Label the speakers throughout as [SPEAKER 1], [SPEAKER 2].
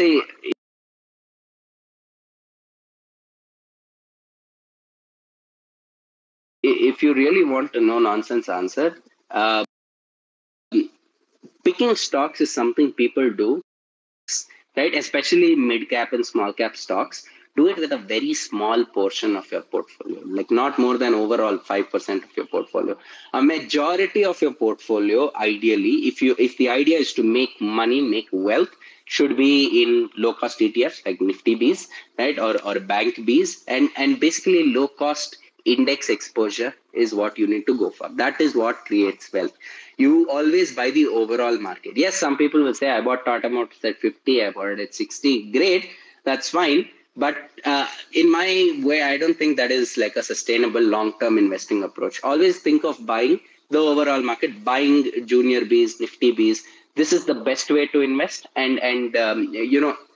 [SPEAKER 1] say, if you really want a no nonsense answer, uh, picking stocks is something people do, right? Especially mid cap and small cap stocks. Do it with a very small portion of your portfolio, like not more than overall 5% of your portfolio. A majority of your portfolio, ideally, if the idea is to make money, make wealth, should be in low cost ETFs like Nifty Bs, right? Or bank Bs, and basically low cost index exposure is what you need to go for. That is what creates wealth. You always buy the overall market. Yes, some people will say, I bought Tata Motors at 50, I bought it at 60. Great, that's fine. But in my way, I don't think that is like a sustainable long-term investing approach. Always think of buying the overall market, buying junior Bs, Nifty Bs. This is the best way to invest, and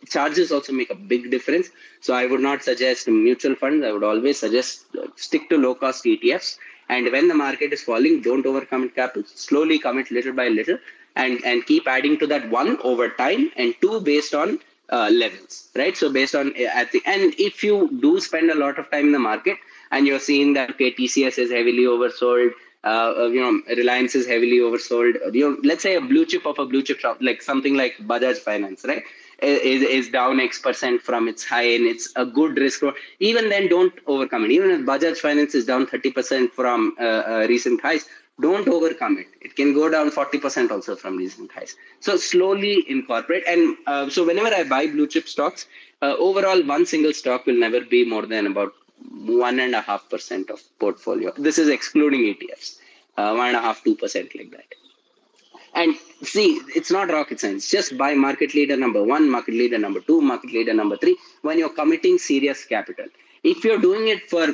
[SPEAKER 1] charges also make a big difference. So I would not suggest mutual funds. I would always suggest stick to low-cost ETFs. And when the market is falling, don't overcommit capital. Slowly commit little by little, and keep adding to that, one, over time, and two, based on levels, right? So based on and if you do spend a lot of time in the market and you're seeing that, okay, TCS is heavily oversold, Reliance is heavily oversold. Let's say a blue chip of a blue chip shop, like something like Bajaj Finance, right? Is down X% from its high, and it's a good risk. Even then, don't overcome it. Even if Bajaj Finance is down 30% from recent highs, don't overcome it. It can go down 40% also from recent highs. So slowly incorporate. And so whenever I buy blue chip stocks, overall one single stock will never be more than about 1.5% of portfolio. This is excluding ETFs. 1.5, 2% like that. And see, it's not rocket science. Just buy market leader number one, market leader number two, market leader number three when you're committing serious capital. If you're doing it for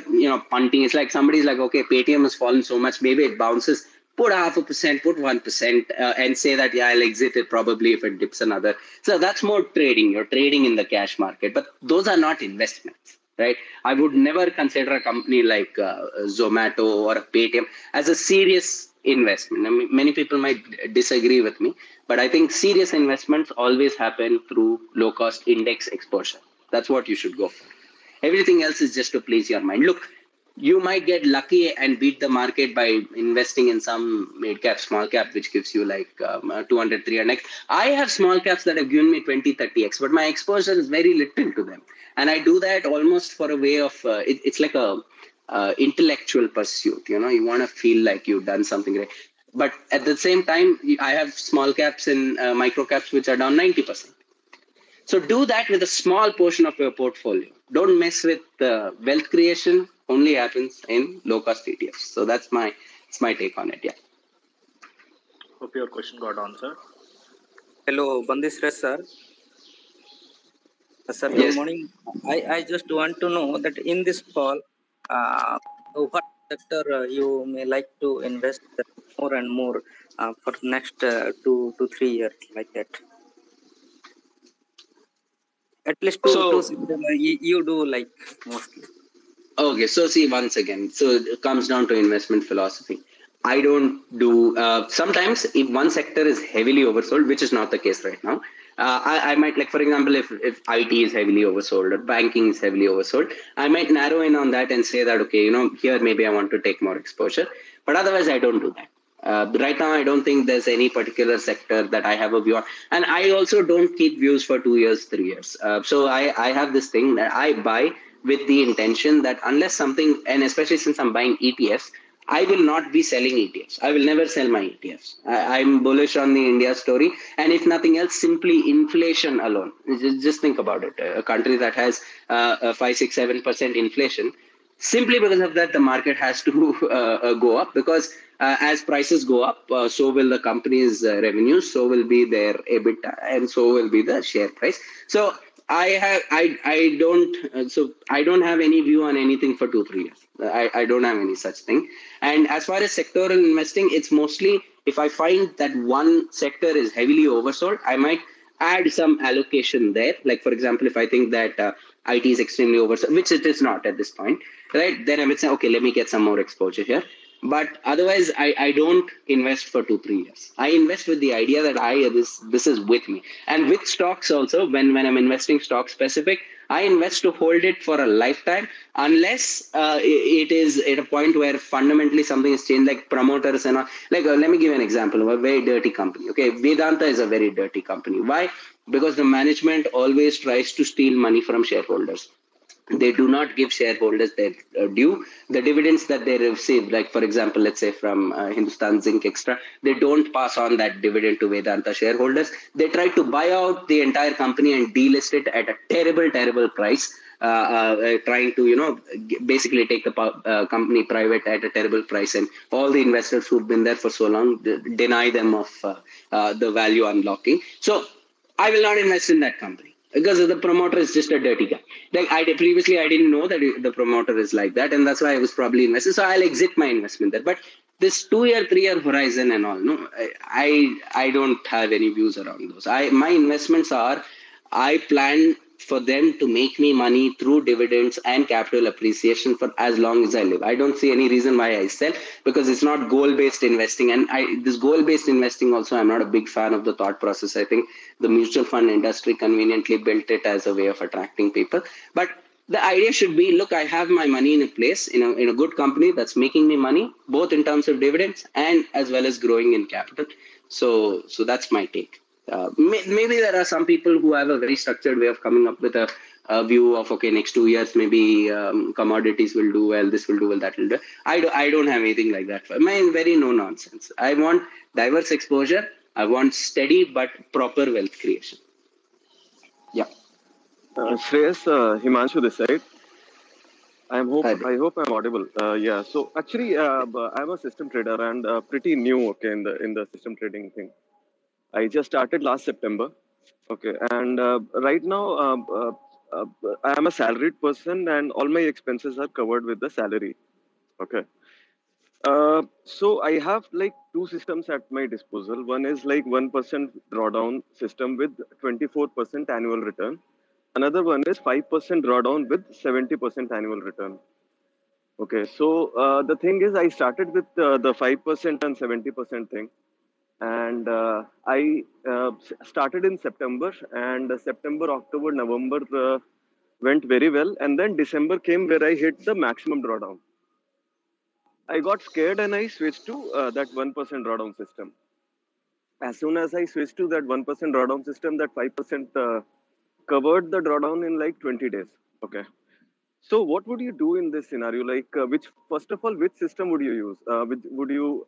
[SPEAKER 1] punting, it's like somebody's like, okay, Paytm has fallen so much, maybe it bounces. Put 0.5%, put 1%, and say that, yeah, I'll exit it probably if it dips another. So that's more trading. You're trading in the cash market, but those are not investments, right? I would never consider a company like Zomato or a Paytm as a serious investment. I mean, many people might disagree with me, but I think serious investments always happen through low cost index exposure. That's what you should go for. Everything else is just to please your mind. Look, you might get lucky and beat the market by investing in some mid cap, small cap, which gives you like 200, 300x. I have small caps that have given me 20, 30x, but my exposure is very little to them. And I do that almost for a way of, it's like a intellectual pursuit. You want to feel like you've done something great. But at the same time, I have small caps and micro caps, which are down 90%. So do that with a small portion of your portfolio. Don't mess with wealth creation. Only happens in low cost ETFs. So that's my take on it. Yeah.
[SPEAKER 2] Hope your question got answered.
[SPEAKER 3] Hello, Bandi Shreyas, sir. Sir,
[SPEAKER 1] Yes.
[SPEAKER 3] good morning. I just want to know that in this call, what sector you may like to invest more and more for next 2 to 3 years, like that. At least two you do like mostly.
[SPEAKER 1] Okay, so see, once again, so it comes down to investment philosophy. I don't do, sometimes if one sector is heavily oversold, which is not the case right now, I might, like, for example, if IT is heavily oversold or banking is heavily oversold, I might narrow in on that and say that, okay, here maybe I want to take more exposure. But otherwise, I don't do that. Right now, I don't think there's any particular sector that I have a view on. And I also don't keep views for 2 years, 3 years. So I have this thing that I buy with the intention that unless something, and especially since I'm buying ETFs, I will not be selling ETFs. I will never sell my ETFs. I'm bullish on the India story. And if nothing else, simply inflation alone. Just think about it. A country that has 5, 6, 7% inflation, simply because of that, the market has to go up, because as prices go up, so will the company's revenues, so will be their EBITDA, and so will be the share price. So I don't have any view on anything for 2, 3 years. I don't have any such thing. And as far as sectoral investing, it's mostly if I find that one sector is heavily oversold, I might add some allocation there. Like, for example, if I think that IT is extremely oversold, which it is not at this point, right? Then I would say, okay, let me get some more exposure here. But otherwise, I don't invest for 2 3 years. I invest with the idea that this is with me. And with stocks also, when I'm investing stock specific, I invest to hold it for a lifetime, unless it is at a point where fundamentally something has changed, like promoters and all. Like, let me give you an example of a very dirty company. Okay, Vedanta is a very dirty company. Why? Because the management always tries to steal money from shareholders. They do not give shareholders their due. The dividends that they receive, like for example, let's say from Hindustan Zinc Extra, they don't pass on that dividend to Vedanta shareholders. They try to buy out the entire company and delist it at a terrible, terrible price. Trying to basically take the company private at a terrible price, and all the investors who've been there for so long deny them of the value unlocking. So I will not invest in that company because the promoter is just a dirty guy. Like previously, I didn't know that the promoter is like that, and that's why I was probably invested. So I'll exit my investment there. But this 2 year, 3 year horizon and all, no, I don't have any views around those. My investments are, I plan for them to make me money through dividends and capital appreciation for as long as I live. I don't see any reason why I sell, because it's not goal-based investing. And this goal-based investing also, I'm not a big fan of the thought process. I think the mutual fund industry conveniently built it as a way of attracting people. But the idea should be, look, I have my money in a place, in a good company that's making me money, both in terms of dividends and as well as growing in capital. So that's my take. Maybe there are some people who have a very structured way of coming up with a view of, okay, next 2 years maybe commodities will do well, this will do well, that will do. I don't have anything like that. Mine very no nonsense. I want diverse exposure. I want steady but proper wealth creation. Yeah.
[SPEAKER 4] Shreyas, Himanshu this side. I
[SPEAKER 1] Hi.
[SPEAKER 4] hope I'm audible. Yeah. So actually, I'm a system trader and pretty new. Okay, in the system trading thing. I just started last September. Okay, and right now, I am a salaried person, and all my expenses are covered with the salary. Okay. So I have like two systems at my disposal. One is like 1% drawdown system with 24% annual return. Another one is 5% drawdown with 70% annual return. Okay, so the thing is, I started with the 5% and 70% thing, and I started in September, and September, October, November went very well, and then December came where I hit the maximum drawdown. I got scared and I switched to that 1% drawdown system. As soon as I switched to that 1% drawdown system, that 5% covered the drawdown in like 20 days. Okay. So what would you do in this scenario? Like, which first of all, which system would you use? Would you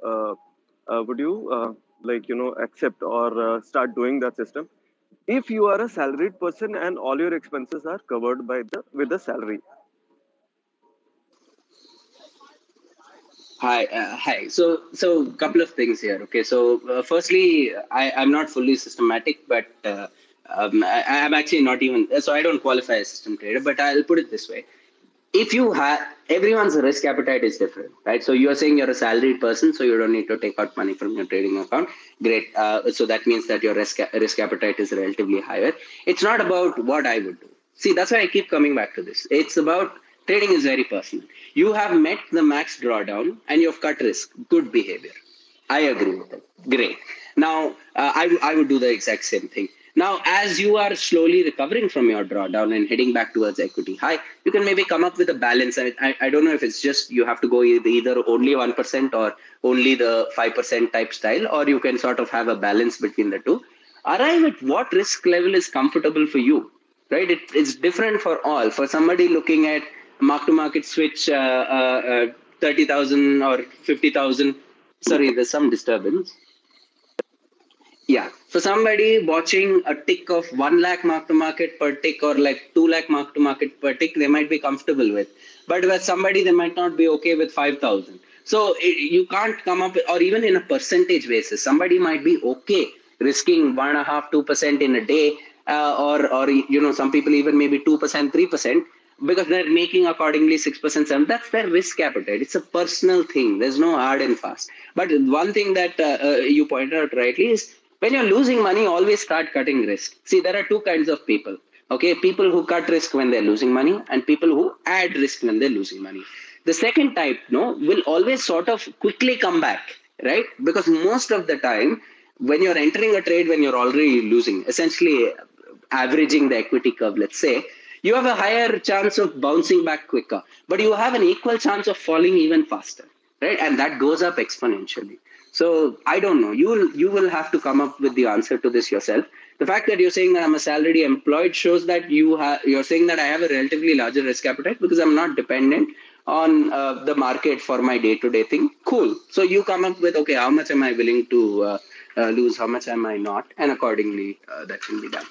[SPEAKER 4] like accept or start doing that system if you are a salaried person and all your expenses are covered by the with the salary?
[SPEAKER 1] Hi. So couple of things here. Okay. So firstly, I'm not fully systematic, but I'm actually not even. So I don't qualify as system trader. But I'll put it this way: if you have, everyone's risk appetite is different, right? So you're saying you're a salaried person, so you don't need to take out money from your trading account. Great. So that means that your risk appetite is relatively higher. It's not about what I would do. See, that's why I keep coming back to this. It's about trading is very personal. You have met the max drawdown and you've cut risk. Good behavior. I agree with that. Great. Now, I would do the exact same thing. Now, as you are slowly recovering from your drawdown and heading back towards equity high, you can maybe come up with a balance. I don't know if it's just you have to go either only 1% or only the 5% type style, or you can sort of have a balance between the two. Arrive at what risk level is comfortable for you, right? It's different for all. For somebody looking at mark to market switch 30,000 or 50,000. Sorry, there's some disturbance. Yeah. For somebody watching a tick of 1 lakh mark to market per tick or like 2 lakh mark to market per tick, they might be comfortable with. But with somebody, they might not be okay with 5,000. So you can't come up with, or even in a percentage basis, somebody might be okay risking 1.5%, 2% in a day, or some people even maybe 2%, 3%. Because they're making accordingly 6%, 7%. That's their risk appetite. It's a personal thing. There's no hard and fast. But one thing that you pointed out rightly is when you're losing money, always start cutting risk. See, there are two kinds of people. Okay, people who cut risk when they're losing money and people who add risk when they're losing money. The second type, no, will always sort of quickly come back, right? Because most of the time, when you're entering a trade, when you're already losing, essentially averaging the equity curve, let's say, you have a higher chance of bouncing back quicker, but you have an equal chance of falling even faster, right? And that goes up exponentially. So I don't know. You will have to come up with the answer to this yourself. The fact that you're saying that I'm a salaried employed shows that you're saying that I have a relatively larger risk appetite because I'm not dependent on the market for my day-to-day thing. Cool. So you come up with, okay, how much am I willing to lose? How much am I not? And accordingly, that can be done.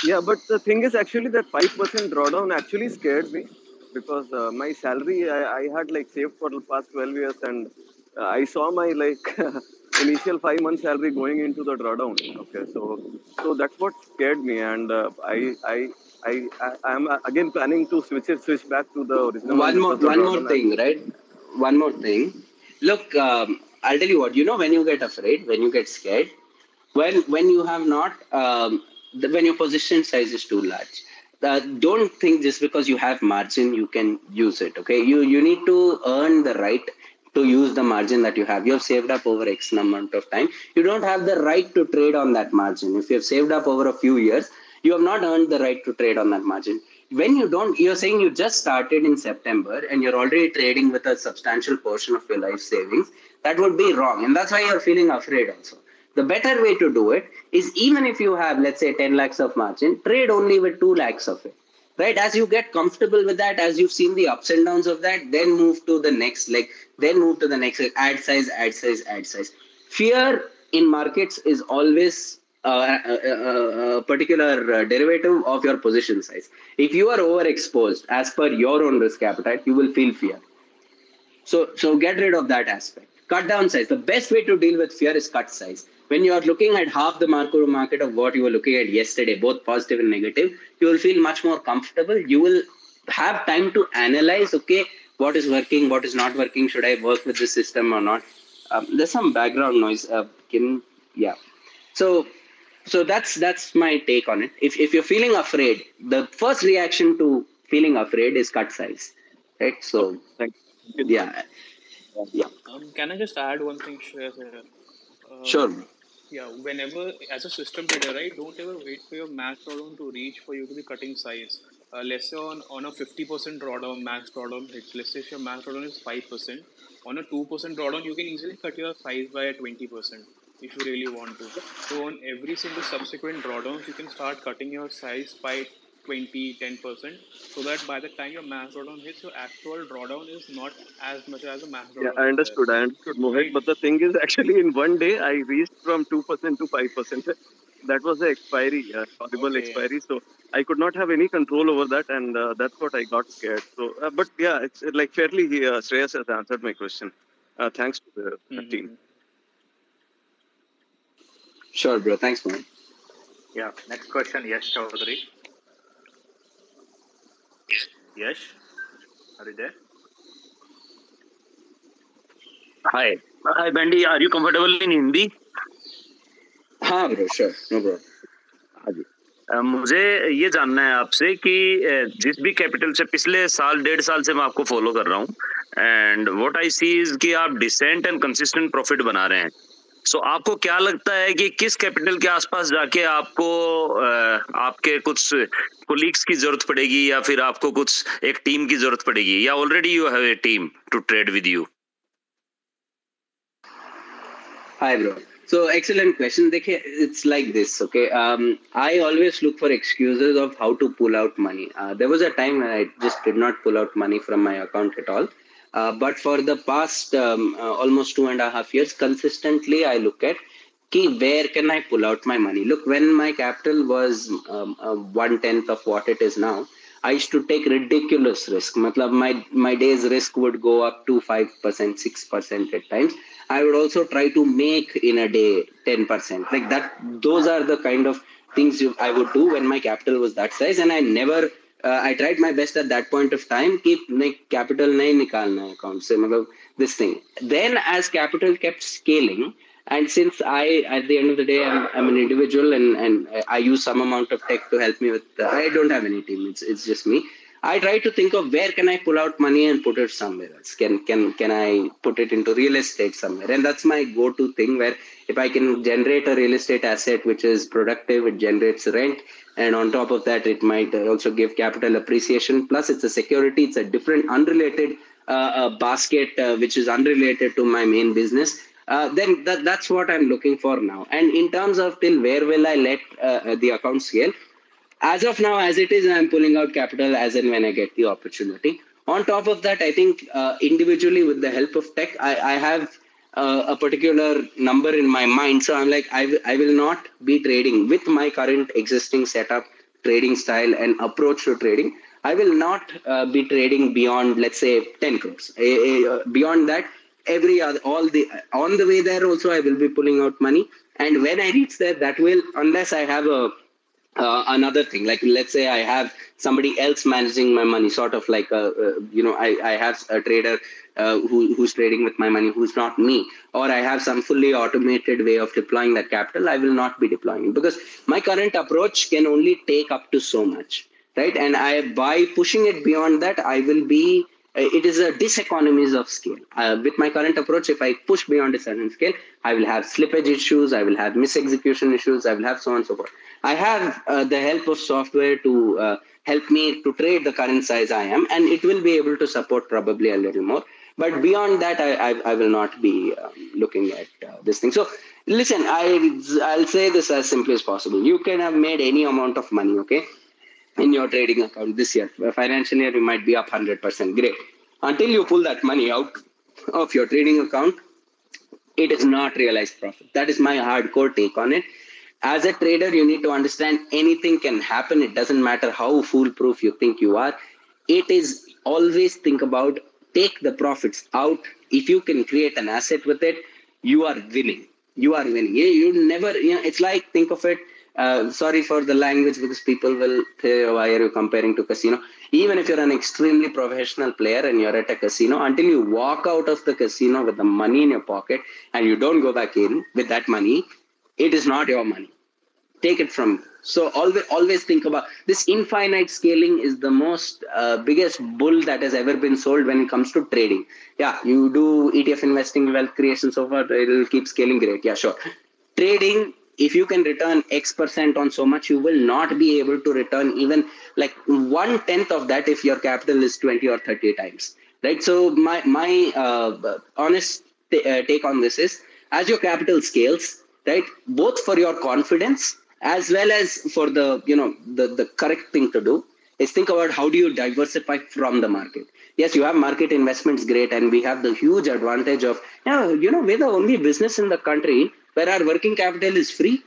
[SPEAKER 4] Yeah, but the thing is actually that 5% drawdown actually scared me because my salary I had like saved for the past 12 years and I saw my like initial 5 months salary going into the drawdown. Okay, so that's what scared me, and I am again planning to switch back to the original one because the
[SPEAKER 1] One more
[SPEAKER 4] drawdown.
[SPEAKER 1] thing, right? One more thing. Look, I'll tell you what. When you get afraid, when you get scared, when you have not when your position size is too large, don't think just because you have margin you can use it. Okay, you need to earn the right to use the margin that you have. You have saved up over x amount of time. You don't have the right to trade on that margin. If you have saved up over a few years, you have not earned the right to trade on that margin. When you don't, you're saying you just started in September and you're already trading with a substantial portion of your life savings. That would be wrong, and that's why you're feeling afraid also. The better way to do it is, even if you have, let's say, 10 lakhs of margin, trade only with 2 lakhs of it. Right? As you get comfortable with that, as you've seen the ups and downs of that, then move to the next, add size, add size, add size. Fear in markets is always a particular derivative of your position size. If you are overexposed as per your own risk appetite, you will feel fear. So get rid of that aspect. Cut down size. The best way to deal with fear is cut size. When you are looking at half the market of what you were looking at yesterday, both positive and negative, you will feel much more comfortable. You will have time to analyze, okay, what is working, what is not working, should I work with this system or not? There's some background noise. Yeah. So that's my take on it. If you're feeling afraid, the first reaction to feeling afraid is cut size, right?
[SPEAKER 4] Okay,
[SPEAKER 1] So
[SPEAKER 4] thank you.
[SPEAKER 1] yeah, yeah,
[SPEAKER 5] Can I just add one thing, Shreyas, here?
[SPEAKER 1] sure.
[SPEAKER 5] Yeah, whenever, as a system trader, right, don't ever wait for your max drawdown to reach for you to be cutting size. Let's say on a 50% drawdown, max drawdown hits, let's say if your max drawdown is 5%, on a 2% drawdown, you can easily cut your size by 20% if you really want to. So on every single subsequent drawdowns, you can start cutting your size by 10%, so that by the time your max drawdown hits, your actual drawdown is not as much as the max
[SPEAKER 4] Yeah,
[SPEAKER 5] drawdown is there,
[SPEAKER 4] I understood, Mohit.
[SPEAKER 5] right?
[SPEAKER 4] But the thing is, actually, in one day, I reached from 2% to 5%. That was the expiry, horrible
[SPEAKER 5] Okay.
[SPEAKER 4] expiry. So I could not have any control over that, and that's what I got scared. So, but yeah, it's like fairly, Shreyas has answered my question. Thanks to the team.
[SPEAKER 5] Mm-hmm.
[SPEAKER 1] Sure, bro. Thanks, man.
[SPEAKER 2] Yeah. Next question, Yash Chaudhary. Yash, are you there?
[SPEAKER 6] Hi. Hi, Bandi. Are you comfortable in Hindi?
[SPEAKER 1] हाँ bro, sure, no problem.
[SPEAKER 6] हाँ जी। मुझे ये जानना है आपसे कि जिस भी कैपिटल से पिछले साल 1.5 साल से मैं आपको फॉलो कर रहा हूँ and what I see is कि आप डिसेंट एंड कंसिस्टेंट प्रॉफिट बना रहे हैं. सो आपको क्या लगता है कि किस कैपिटल के आसपास जाके आपको आपके कुछ कोलीग्स की जरूरत पड़ेगी या फिर आपको कुछ एक टीम की जरूरत पड़ेगी या already you have a team to trade with you?
[SPEAKER 1] Hi, bro. So excellent question. Dekhe, it's like this, okay? I always look for excuses of how to pull out money. There was a time when I just did not pull out money from my account at all. But for the past almost 2.5 years, consistently I look at where can I pull out my money. Look, when my capital was 1/10 of what it is now, I used to take ridiculous risk. Matlab, my day's risk would go up to 5%, 6% at times. I would also try to make in a day 10%. Like that, those are the kind of things I would do when my capital was that size. And I never, I tried my best at that point of time, keep capital nahi nikalna account se, matlab, this thing. Then as capital kept scaling, and since at the end of the day, I'm an individual and I use some amount of tech to help me with, I don't have any team, it's just me. I try to think of where can I pull out money and put it somewhere else. Can I put it into real estate somewhere? And that's my go-to thing, where if I can generate a real estate asset which is productive, it generates rent, and on top of that, it might also give capital appreciation. Plus, it's a security. It's a different, unrelated basket, which is unrelated to my main business. Then that's what I'm looking for now. And in terms of till where will I let the account scale? As of now, as it is, I'm pulling out capital as and when I get the opportunity. On top of that, I think individually with the help of tech, I have a particular number in my mind. So I'm like, I will not be trading with my current existing setup, trading style and approach to trading. I will not be trading beyond, let's say, 10 crores. Beyond that, on the way there also, I will be pulling out money. And when I reach there, that will, unless I have another thing, like let's say I have somebody else managing my money, sort of like I have a trader who's trading with my money, who's not me, or I have some fully automated way of deploying that capital, I will not be deploying it, because my current approach can only take up to so much, right? And by pushing it beyond that, I will be it is a diseconomies of scale. With my current approach, if I push beyond a certain scale, I will have slippage issues, I will have misexecution issues, I will have so on and so forth. I have the help of software to help me to trade the current size I am, and it will be able to support probably a little more. But beyond that, I will not be looking at this thing. So listen, I'll say this as simply as possible. You can have made any amount of money, okay, in your trading account this year. Financial year, you might be up 100%. Great. Until you pull that money out of your trading account, it is not realized profit. That is my hardcore take on it. As a trader, you need to understand anything can happen. It doesn't matter how foolproof you think you are. It is always think about, take the profits out. If you can create an asset with it, you are winning. You are winning. You never, it's like, think of it, sorry for the language, because people will say, why are you comparing to casino? Even if you're an extremely professional player and you're at a casino, until you walk out of the casino with the money in your pocket and you don't go back in with that money, it is not your money. Take it from you. So always think about this. Infinite scaling is the most biggest bull that has ever been sold when it comes to trading. Yeah, you do ETF investing, wealth creation, so far, it will keep scaling. Great. Yeah, sure. Trading, if you can return X% on so much, you will not be able to return even like 1/10 of that if your capital is 20 or 30 times. Right. So my honest take on this is, as your capital scales, right, both for your confidence as well as for the correct thing to do is think about how do you diversify from the market. Yes, you have market investments, great, and we have the huge advantage of, we're the only business in the country where our working capital is free.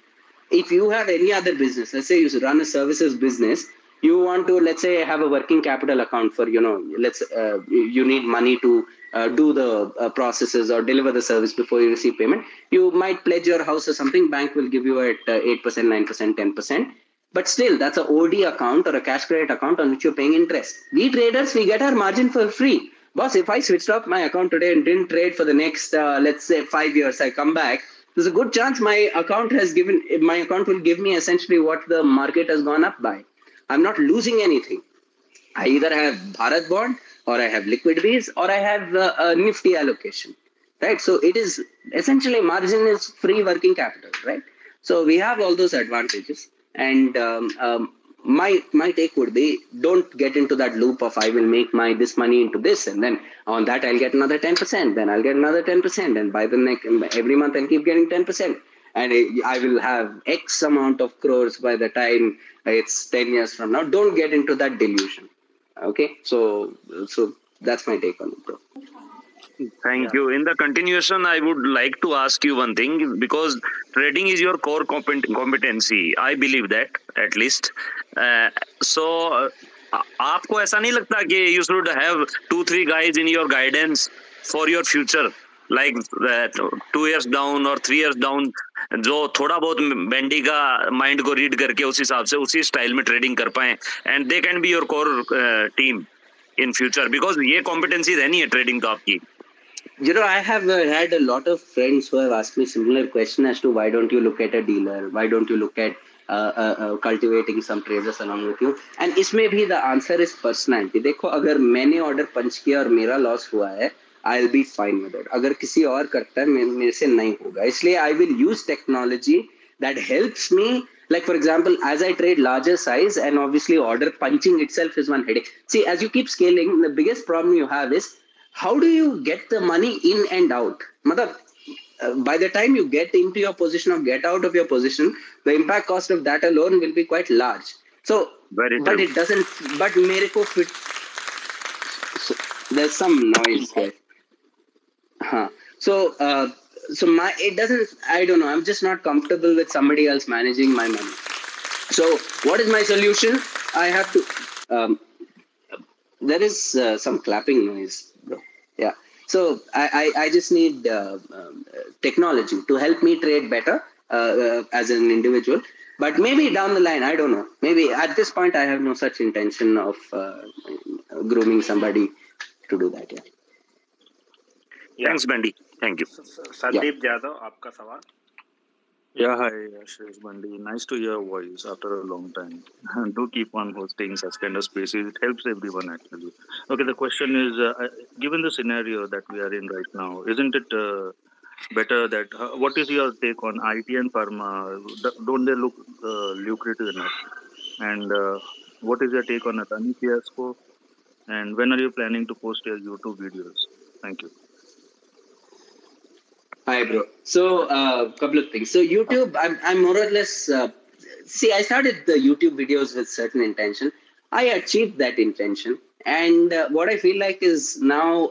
[SPEAKER 1] If you have any other business, let's say you run a services business, you want to, let's say, have a working capital account for, you need money to do the processes or deliver the service before you receive payment. You might pledge your house or something, bank will give you at 8%, 9%, 10%. But still, that's an OD account or a cash credit account on which you're paying interest. We traders, we get our margin for free. Boss, if I switched off my account today and didn't trade for the next, let's say, 5 years, I come back, there's a good chance my account will give me essentially what the market has gone up by. I'm not losing anything. I either have Bharat bond, or I have liquid Bs, or I have a Nifty allocation, right? So it is essentially, margin is free working capital, right? So we have all those advantages. And my take would be, don't get into that loop of I will make this money into this, and then on that I'll get another 10%, then I'll get another 10%, and by the next, every month I'll keep getting 10%. And I will have X amount of crores by the time it's 10 years from now. Don't get into that delusion. Okay, so that's my take on it, bro.
[SPEAKER 6] Thank you. In the continuation, I would like to ask you one thing, because trading is your core competency. I believe that, at least. So, आपको ऐसा नहीं लगता कि you should have 2-3 guys in your guidance for your future, like 2 years down or 3 years down, जो थोड़ा बहुत बेंडी का mind को रीड करके उस हिसाब से उसी स्टाइल में ट्रेडिंग कर पाए, and they can be your core team in future, because ये competency रहनी है trading तो आपकी.
[SPEAKER 1] I have had a lot of friends who have asked me similar question as to why don't you look at a dealer? Why don't you look at cultivating some traders along with you. And इसमें भी the answer is personality. देखो अगर मैंने order punch किया और मेरा loss हुआ है, I'll be fine with it. अगर किसी और करता है मेरे से नहीं होगा. इसलिए I will use technology that helps me. Like for example, as I trade larger size, and obviously order punching itself is one headache. See, as you keep scaling, the biggest problem you have is how do you get the money in and out? Matlab, by the time you get into your position or get out of your position, the impact cost of that alone will be quite large. So,
[SPEAKER 6] Very
[SPEAKER 1] but
[SPEAKER 6] true.
[SPEAKER 1] it doesn't. But मेरे को fit. So, there's some noise here. Huh. So, it doesn't. I don't know. I'm just not comfortable with somebody else managing my money. So, what is my solution? I have to. There is some clapping noise, bro. Yeah. So I just need technology to help me trade better as an individual. But maybe down the line, I don't know. Maybe at this point, I have no such intention of grooming somebody to do that. Yeah.
[SPEAKER 6] Thanks, Bandi. Thank you.
[SPEAKER 2] Sandeep Yadav, आपका सवाल.
[SPEAKER 7] Yeah, hi, Shreya's Bandi. Nice to hear your voice after a long time. Do keep on hosting such kind of spaces. It helps everyone, actually. Okay, the question is, given the scenario that we are in right now, isn't it better that, what is your take on IT and pharma? Don't they look lucrative enough? And what is your take on Adani fiasco? And when are you planning to post your YouTube videos? Thank you.
[SPEAKER 1] Hi, bro. So, couple of things. So, YouTube, I'm more or less. See, I started the YouTube videos with certain intention. I achieved that intention, and what I feel like is now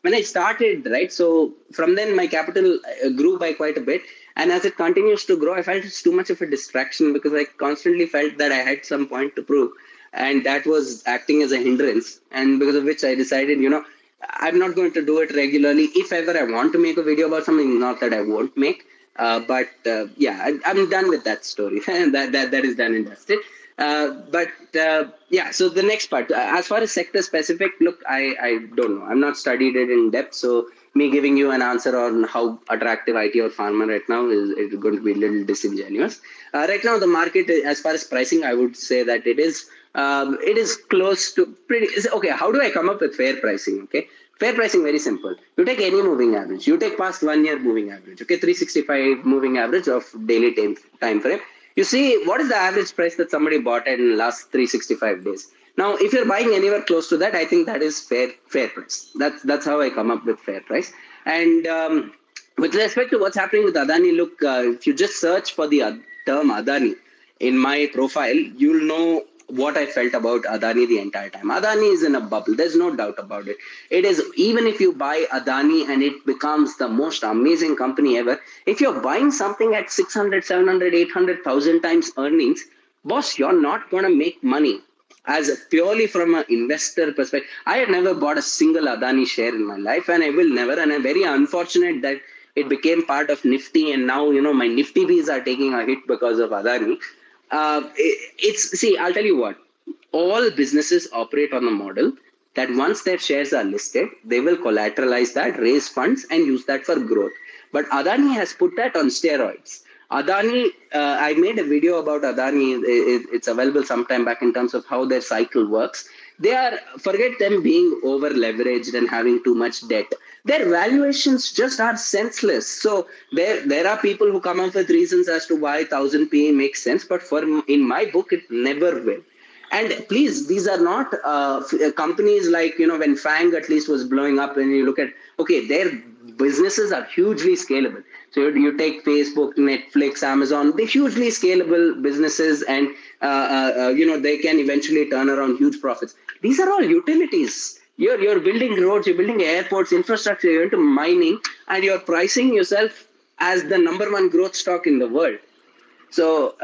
[SPEAKER 1] when I started, right. So, from then my capital grew by quite a bit, and as it continues to grow, I felt it's too much of a distraction because I constantly felt that I had some point to prove, and that was acting as a hindrance, and because of which I decided, I'm not going to do it regularly. If ever I want to make a video about something, not that I won't make, but I'm done with that story. that is done and dusted. So the next part, as far as sector specific, look, I don't know. I'm not studied it in depth, so me giving you an answer on how attractive IT or pharma right now is going to be a little disingenuous. Right now, the market, as far as pricing, I would say that it is close to pretty. Okay, how do I come up with fair pricing? Okay, fair pricing, very simple. You take any moving average. You take past 1 year moving average. Okay, 365 moving average of daily time frame. You see what is the average price that somebody bought at in the last 365 days. Now, if you're buying anywhere close to that, I think that is fair price. That's how I come up with fair price. And with respect to what's happening with Adani, look, if you just search for the term Adani in my profile, you'll know what I felt about Adani the entire time. Adani is in a bubble. There's no doubt about it. It is, even if you buy Adani and it becomes the most amazing company ever, if you're buying something at 600, 700, 800,000 times earnings, boss, you're not going to make money. As purely from an investor perspective, I had never bought a single Adani share in my life, and I will never. And I'm very unfortunate that it became part of Nifty, and now my Nifty Bs are taking a hit because of Adani. See, I'll tell you what. All businesses operate on a model that once their shares are listed, they will collateralize that, raise funds, and use that for growth. But Adani has put that on steroids. Adani, I made a video about Adani. It's available sometime back in terms of how their cycle works. Forget them being over leveraged and having too much debt. Their valuations just are senseless. So there are people who come up with reasons as to why 1000 PE makes sense, but in my book, it never will. And please, these are not companies like, when FANG at least was blowing up, and you look at, okay, their businesses are hugely scalable. So you take Facebook, Netflix, Amazon, they're hugely scalable businesses, and, they can eventually turn around huge profits. These are all utilities. You're building roads, you're building airports, infrastructure, you're into mining, and you're pricing yourself as the number one growth stock in the world. So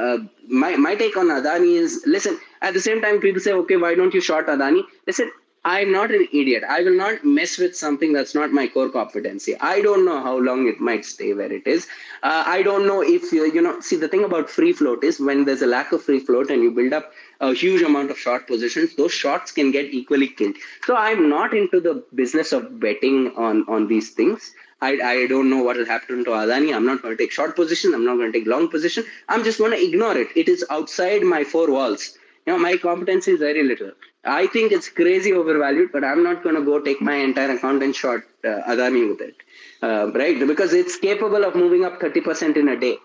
[SPEAKER 1] my take on Adani is, listen, at the same time, people say, okay, why don't you short Adani? Listen, I'm not an idiot. I will not mess with something that's not my core competency. I don't know how long it might stay where it is. I don't know if, see, the thing about free float is when there's a lack of free float and you build up a huge amount of short positions, those shorts can get equally killed. So I'm not into the business of betting on these things. I don't know what will happen to Adani. I'm not going to take short position. I'm not going to take long position. I'm just going to ignore it. It is outside my four walls. My competency is very little. I think it's crazy overvalued, but I'm not going to go take my entire account and short Adani with it, right? Because it's capable of moving up 30% in a day.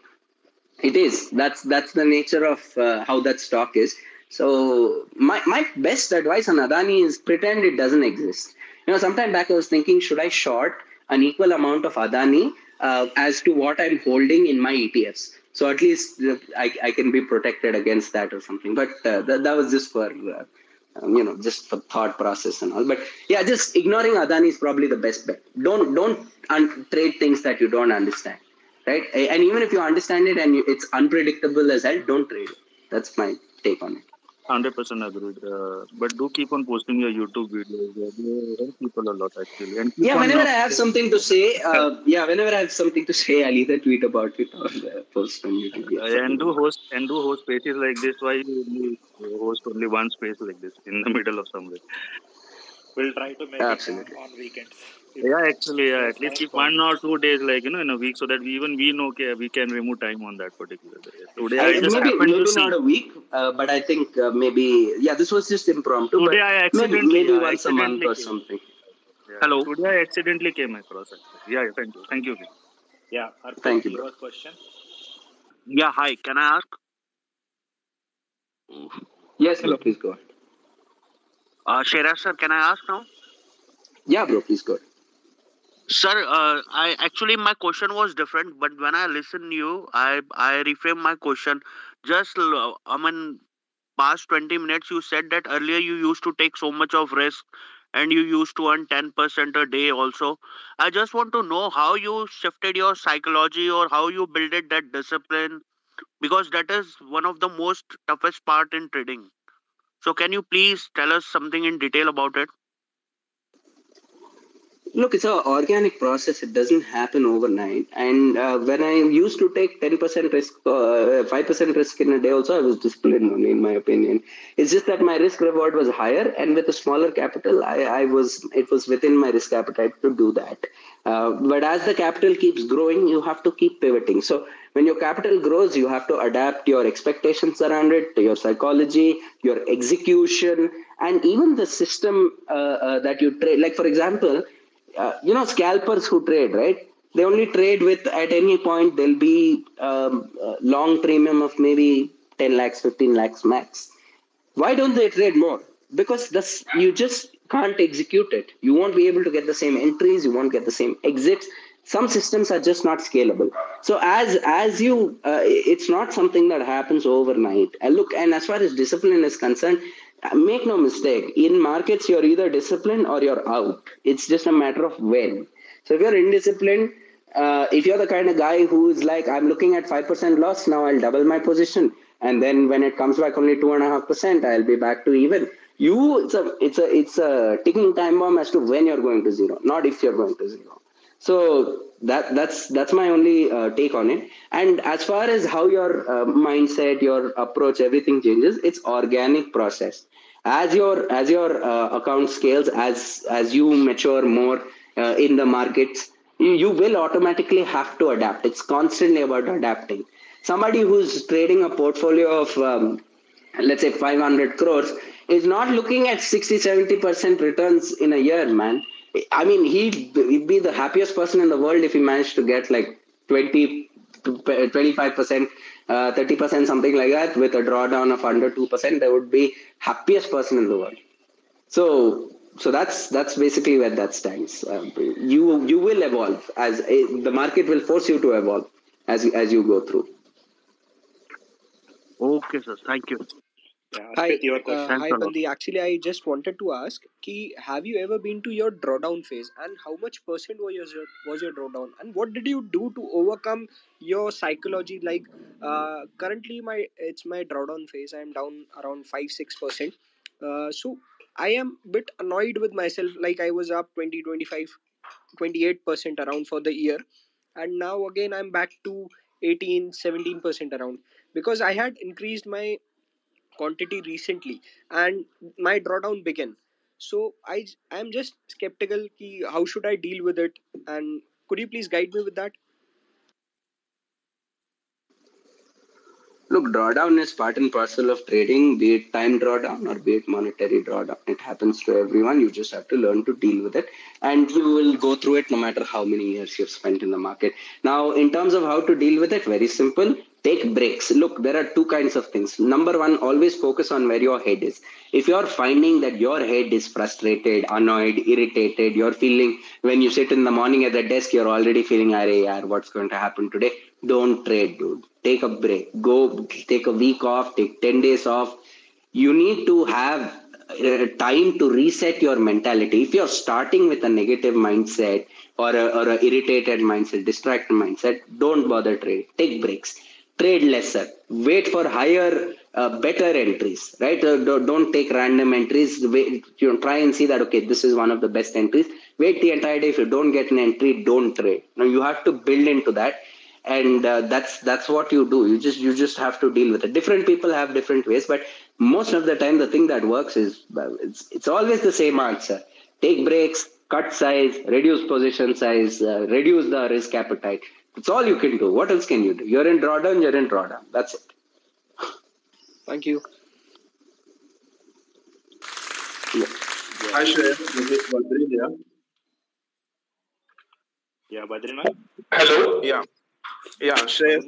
[SPEAKER 1] It is. That's the nature of how that stock is. So my best advice on Adani is pretend it doesn't exist. Sometime back I was thinking, should I short an equal amount of Adani as to what I'm holding in my ETFs? So at least I can be protected against that or something. But that was just for just for thought process and all. But yeah, just ignoring Adani is probably the best bet. Don't trade things that you don't understand. Right? And even if you understand it and it's unpredictable as hell, don't trade it. That's my take on it.
[SPEAKER 7] 100% agreed. But do keep on posting your YouTube videos. They help people a lot actually. And keep
[SPEAKER 1] Yeah,
[SPEAKER 7] on
[SPEAKER 1] whenever I have something to say, I'll either tweet about it or post on YouTube. Yes,
[SPEAKER 7] and do host spaces like this. Why you only host only one space like this in the middle of somewhere?
[SPEAKER 2] We'll try to make
[SPEAKER 1] absolutely.
[SPEAKER 2] it on weekends.
[SPEAKER 7] Yeah, actually, yeah. At least keep 1 or 2 days, like in a week, so that we know, okay, we can remove time on that particular day. Today, I just happened to see.
[SPEAKER 1] Maybe not a week, but I think maybe this was just impromptu.
[SPEAKER 7] Today,
[SPEAKER 1] but
[SPEAKER 7] I accidentally,
[SPEAKER 1] maybe once a month or something.
[SPEAKER 7] Yeah.
[SPEAKER 1] Hello.
[SPEAKER 7] Today, I accidentally came across. Actually. Yeah, thank you.
[SPEAKER 2] Yeah,
[SPEAKER 1] thank you, bro.
[SPEAKER 2] Your question.
[SPEAKER 8] Yeah, hi. Can I ask?
[SPEAKER 1] Yes, bro. Please go ahead.
[SPEAKER 8] Shreyas sir, can I ask now?
[SPEAKER 1] Yeah, bro. Please go ahead.
[SPEAKER 8] Sir, I actually my question was different, but when I listen you, I reframe my question. Just past 20 minutes, you said that earlier you used to take so much of risk, and you used to earn 10% a day also. I just want to know how you shifted your psychology or how you built that discipline, because that is one of the most toughest part in trading. So can you please tell us something in detail about it?
[SPEAKER 1] Look, it's an organic process. It doesn't happen overnight. And when I used to take 10% risk, 5% risk in a day also, I was disciplined only, in my opinion. It's just that my risk reward was higher. And with a smaller capital, it was within my risk appetite to do that. But as the capital keeps growing, you have to keep pivoting. So when your capital grows, you have to adapt your expectations around it, your psychology, your execution, and even the system that you trade. Like, for example, scalpers who trade, right? They only trade with, at any point, there'll be long premium of maybe 10 lakhs, 15 lakhs max. Why don't they trade more? Because you just can't execute it. You won't be able to get the same entries. You won't get the same exits. Some systems are just not scalable. So as you, it's not something that happens overnight. Look, and as far as discipline is concerned, make no mistake. In markets, you're either disciplined or you're out. It's just a matter of when. So if you're indisciplined, if you're the kind of guy who is like, I'm looking at 5% loss, now I'll double my position, and then when it comes back only 2.5%, I'll be back to even. It's a ticking time bomb as to when you're going to zero, not if you're going to zero. So that's my only take on it. And as far as how your mindset, your approach, everything changes, it's organic process. As your account scales, as you mature more in the markets, you will automatically have to adapt. It's constantly about adapting. Somebody who's trading a portfolio of let's say 500 crores is not looking at 60-70% returns in a year, man. I mean, he'd be the happiest person in the world if he managed to get like 20 to 25%, 30%, something like that, with a drawdown of under 2%. That would be happiest person in the world. So that's basically where that stands. You will evolve, as the market will force you to evolve as you go through.
[SPEAKER 8] Okay, sir. Thank you.
[SPEAKER 2] Yeah, Arpit, your question.
[SPEAKER 9] Hi, Bandi. Actually, I just wanted to ask, have you ever been to your drawdown phase, and how much percent was your drawdown, and what did you do to overcome your psychology? Like, currently, it's my drawdown phase. I'm down around 5-6%. So I am a bit annoyed with myself. Like, I was up 20, 25, 28% around for the year, and now again I'm back to 18-17% around, because I had increased my quantity recently and my drawdown began. So I'm just skeptical ki how should I deal with it, and Could you please guide me with that?
[SPEAKER 1] Look, drawdown is part and parcel of trading, be it time drawdown or be it monetary drawdown. It happens to everyone. You just have to learn to deal with it. And you will go through it no matter how many years you've spent in the market. Now, in terms of how to deal with it, very simple. Take breaks. Look, there are two kinds of things. Number one, always focus on where your head is. If you're finding that your head is frustrated, annoyed, irritated, you're feeling when you sit in the morning at the desk, you're already feeling, Arey, yaar, what's going to happen today? Don't trade, dude. Take a break. Go take a week off, take 10 days off. You need to have time to reset your mentality. If you're starting with a negative mindset or a irritated mindset, distracted mindset, don't bother trading. Take breaks. Trade lesser. Wait for higher, better entries, right? Don't take random entries. Wait, try and see that, okay, this is one of the best entries. Wait the entire day. If you don't get an entry, don't trade. Now you have to build into that, and that's what you do. You just have to deal with it. Different people have different ways, but most of the time the thing that works is it's always the same answer. Take breaks, cut size, reduce position size, reduce the risk appetite. That's all you can do. What else can you do? You're in drawdown. That's it.
[SPEAKER 9] Thank you.
[SPEAKER 10] Hi Shreyas, this is Badri here.
[SPEAKER 2] Yeah, Badrinath.
[SPEAKER 10] Hello. Yeah, Shreyas.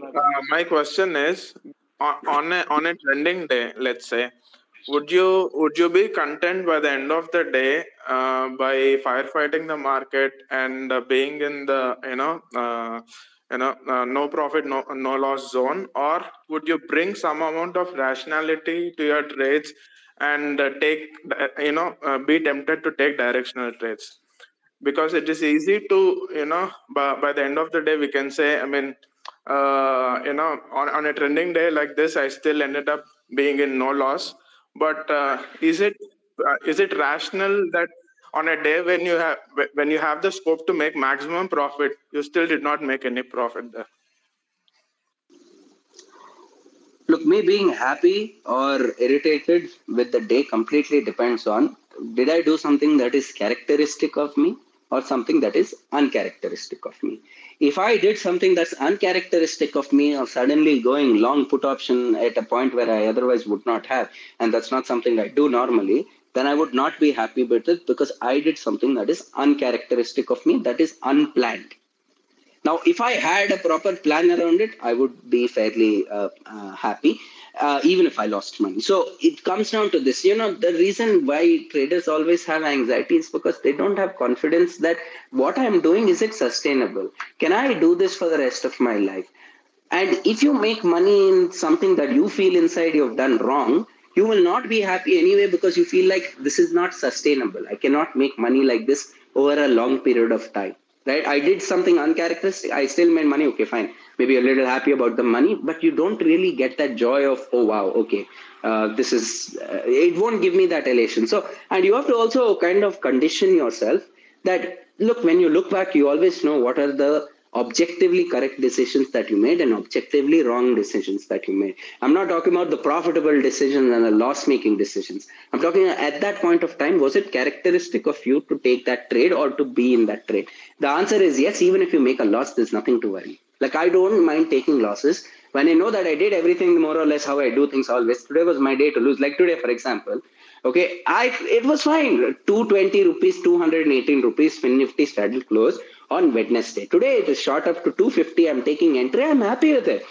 [SPEAKER 10] My question is, on a trending day, let's say, would you be content by the end of the day by firefighting the market and being in the no profit no loss zone, or would you bring some amount of rationality to your trades and be tempted to take directional trades? Because it is easy to by the end of the day we can say, I mean, on a trending day like this I still ended up being in no loss, but is it rational that on a day when you have the scope to make maximum profit, you still did not make any profit there?
[SPEAKER 1] Look, me being happy or irritated with the day completely depends on, did I do something that is characteristic of me or something that is uncharacteristic of me? If I did something that's uncharacteristic of me, or suddenly going long put option at a point where I otherwise would not have, and that's not something I do normally, then I would not be happy with it because I did something that is uncharacteristic of me, that is unplanned. Now, if I had a proper plan around it, I would be fairly happy, even if I lost money. So it comes down to this. The reason why traders always have anxiety is because they don't have confidence that what I'm doing, is it sustainable? Can I do this for the rest of my life? And if you make money in something that you feel inside you've done wrong, you will not be happy anyway because you feel like this is not sustainable. I cannot make money like this over a long period of time. Right? I did something uncharacteristic. I still made money. Okay, fine. Maybe a little happy about the money, but you don't really get that joy of, oh, wow, okay, this is, it won't give me that elation. So, and you have to also kind of condition yourself that, look, when you look back, you always know what are the objectively correct decisions that you made and objectively wrong decisions that you made. I'm not talking about the profitable decisions and the loss-making decisions. I'm talking at that point of time, was it characteristic of you to take that trade or to be in that trade? The answer is yes. Even if you make a loss, there's nothing to worry. Like, I don't mind taking losses when I know that I did everything more or less how I do things always. Today was my day to lose. Like today, for example, okay, it was fine. 220 rupees, 218 rupees, Fin Nifty straddle close on Wednesday. Today it is shot up to 250. I'm taking entry. I'm happy with it.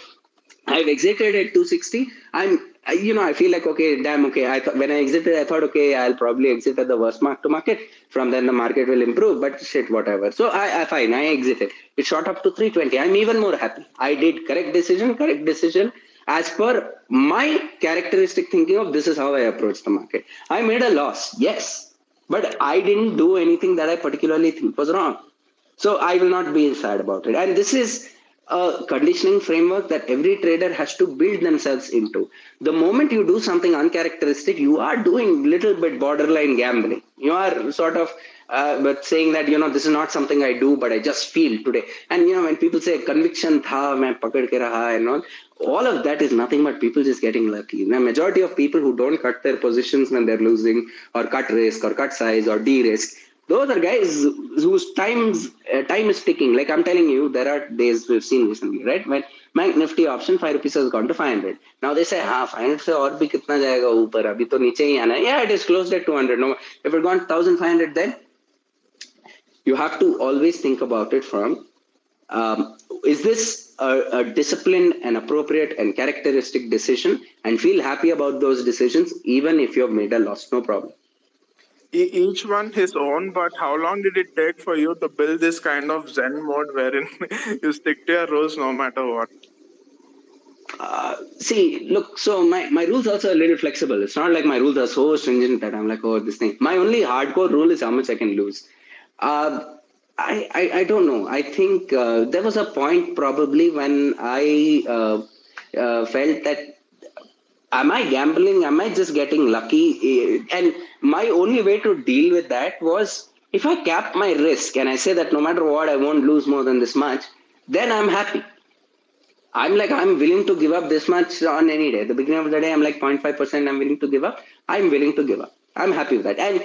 [SPEAKER 1] I've exited at 260. I feel like, okay, damn, okay. When I exited, I thought, okay, I'll probably exit at the worst mark to market. From then the market will improve, but shit, whatever. So I exited. It shot up to 320. I'm even more happy. I did correct decision as per my characteristic thinking of this is how I approach the market. I made a loss, yes, but I didn't do anything that I particularly think was wrong. So I will not be sad about it. And this is a conditioning framework that every trader has to build themselves into. The moment you do something uncharacteristic, you are doing little bit borderline gambling. You are sort of but saying that, this is not something I do, but I just feel today. And, when people say conviction tha, main pakad ke raha and all of that is nothing but people just getting lucky. The majority of people who don't cut their positions when they're losing or cut risk or cut size or de-risk, Those are guys whose time is ticking. Like I'm telling you, there are days we've seen recently, right? When Bank Nifty option 5 rupees has gone to 500. Now they say, 500 से और भी कितना जाएगा ऊपर? अभी तो नीचे ही आना है. Yeah, it is closed at 200. No, if it gone 1500, then you have to always think about it from is this a disciplined and appropriate and characteristic decision, and feel happy about those decisions even if you have made a loss. No problem.
[SPEAKER 10] Each one his own, but how long did it take for you to build this kind of Zen mode wherein you stick to your rules no matter what?
[SPEAKER 1] See, look, so my rules also are a little flexible. It's not like my rules are so stringent that I'm like, oh, this thing. My only hardcore rule is how much I can lose. I don't know. I think there was a point probably when I felt that, am I gambling? Am I just getting lucky? And my only way to deal with that was, if I cap my risk and I say that no matter what, I won't lose more than this much, then I'm happy. I'm willing to give up this much on any day. At the beginning of the day, I'm like 0.5% I'm willing to give up. I'm willing to give up. I'm happy with that. And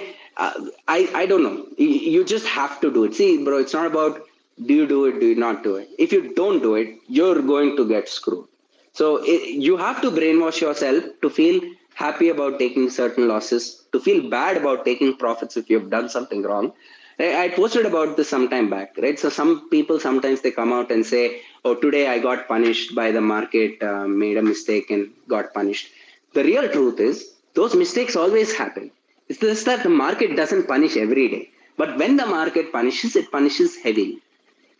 [SPEAKER 1] I don't know. You just have to do it. See, bro, it's not about do you do it, do you not do it. If you don't do it, you're going to get screwed. So you have to brainwash yourself to feel happy about taking certain losses, to feel bad about taking profits if you've done something wrong. I posted about this some time back, right? So some people, sometimes they come out and say, oh, today I got punished by the market, made a mistake and got punished. The real truth is those mistakes always happen. It's just that the market doesn't punish every day. But when the market punishes, it punishes heavily.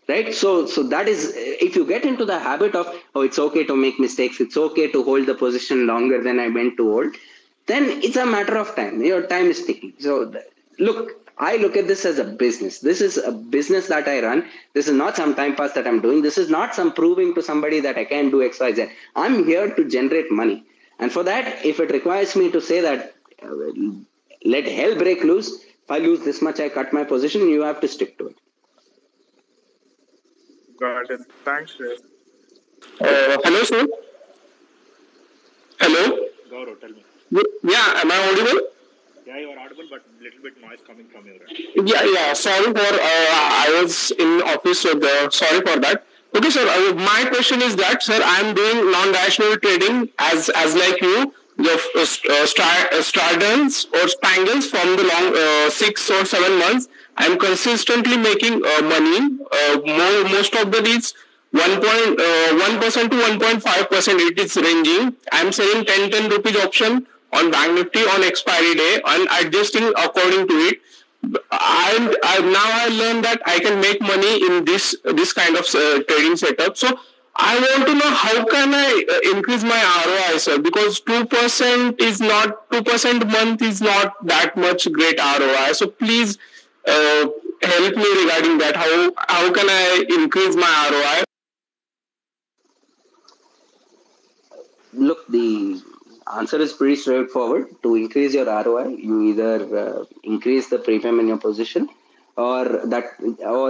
[SPEAKER 1] Right? So that is, if you get into the habit of, oh, it's okay to make mistakes, it's okay to hold the position longer than I meant to hold, then it's a matter of time. Your time is ticking. So look, I look at this as a business. This is a business that I run. This is not some time pass that I'm doing. This is not some proving to somebody that I can do X, Y, Z. I'm here to generate money. And for that, if it requires me to say that, let hell break loose, if I lose this much, I cut my position, you have to stick to it.
[SPEAKER 10] Got it. Thanks, Shreyas.
[SPEAKER 11] Hello, sir. Hello.
[SPEAKER 2] Gaurav, tell me.
[SPEAKER 11] Yeah, am I audible?
[SPEAKER 2] Yeah, you are audible, but a little bit noise coming from your end.
[SPEAKER 11] Yeah. Sorry for I was in office, so sorry for that. Okay, sir. My question is that, sir, I am doing non-rational trading as like you, the straddles or spangles from the long 6 or 7 months. I am consistently making money. Most of the deals 1% to 1.5% it is ranging. I am selling 10 rupees option on Bank Nifty on expiry day and adjusting according to it. And I learned that I can make money in this kind of trading setup. So I want to know how can I increase my ROI, sir? Because 2% is not 2% month is not that much great ROI. So please help me regarding that. How can I increase my ROI?
[SPEAKER 1] Look, the answer is pretty straightforward. To increase your ROI, you either increase the premium in your position, or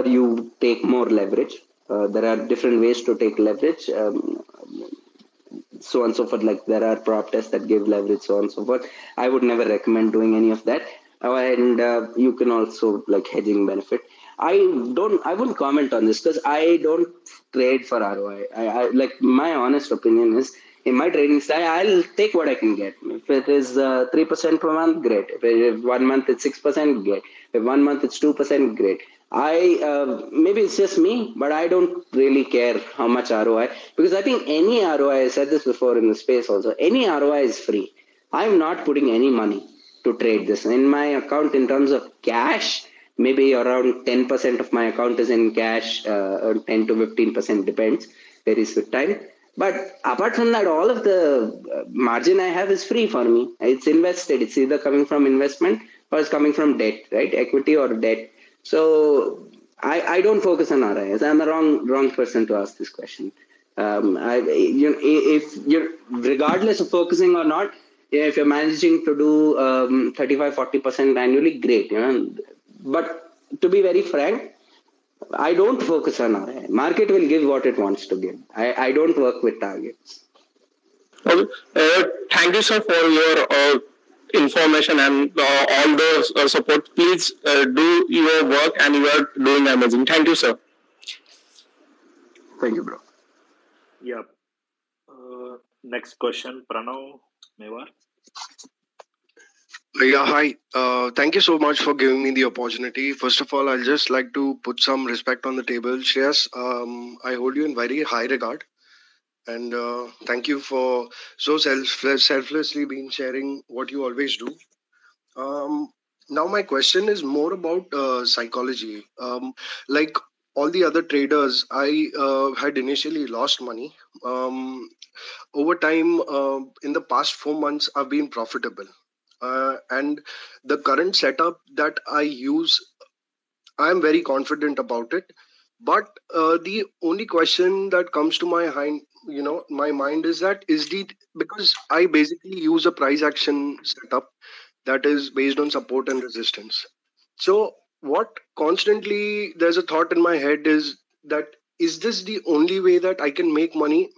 [SPEAKER 1] you take more leverage. There are different ways to take leverage, so on and so forth. Like there are prop tests that give leverage, so on and so forth. I would never recommend doing any of that. And you can also like hedging benefit. I wouldn't comment on this because I don't trade for ROI. I like, my honest opinion is, in my trading style, I'll take what I can get. If it is 3% per month, great. If 1 month it's 6%, great. If 1 month it's 2%, great. Maybe it's just me, but I don't really care how much ROI, because I think any ROI, I said this before in the space also, any ROI is free. I'm not putting any money to trade this. In my account, in terms of cash, maybe around 10% of my account is in cash, or 10 to 15% depends, varies with time. But apart from that, all of the margin I have is free for me. It's invested. It's either coming from investment or it's coming from debt, right? Equity or debt. So I don't focus on RIs. I'm the wrong person to ask this question. If you're, regardless of focusing or not, if you're managing to do 35-40% annually, great. But to be very frank, I don't focus on RI. Market will give what it wants to give. I don't work with targets.
[SPEAKER 11] Okay. Thank you, sir, for your information and all the support. Please do your work, and you are doing amazing. Thank you, sir.
[SPEAKER 1] Thank you, bro.
[SPEAKER 7] Yeah. Next question, Pranav Mewar.
[SPEAKER 12] Yeah, hi. Thank you so much for giving me the opportunity. First of all, I'll just like to put some respect on the table. Shreyas, I hold you in very high regard. And thank you for so selflessly being sharing what you always do. Now, my question is more about psychology. Like all the other traders, I had initially lost money. Over time, in the past 4 months, I've been profitable. And the current setup that I use, I'm very confident about it. But the only question that comes to my mind is that because I basically use a price action setup that is based on support and resistance. So what constantly there's a thought in my head is that is this the only way that I can make money,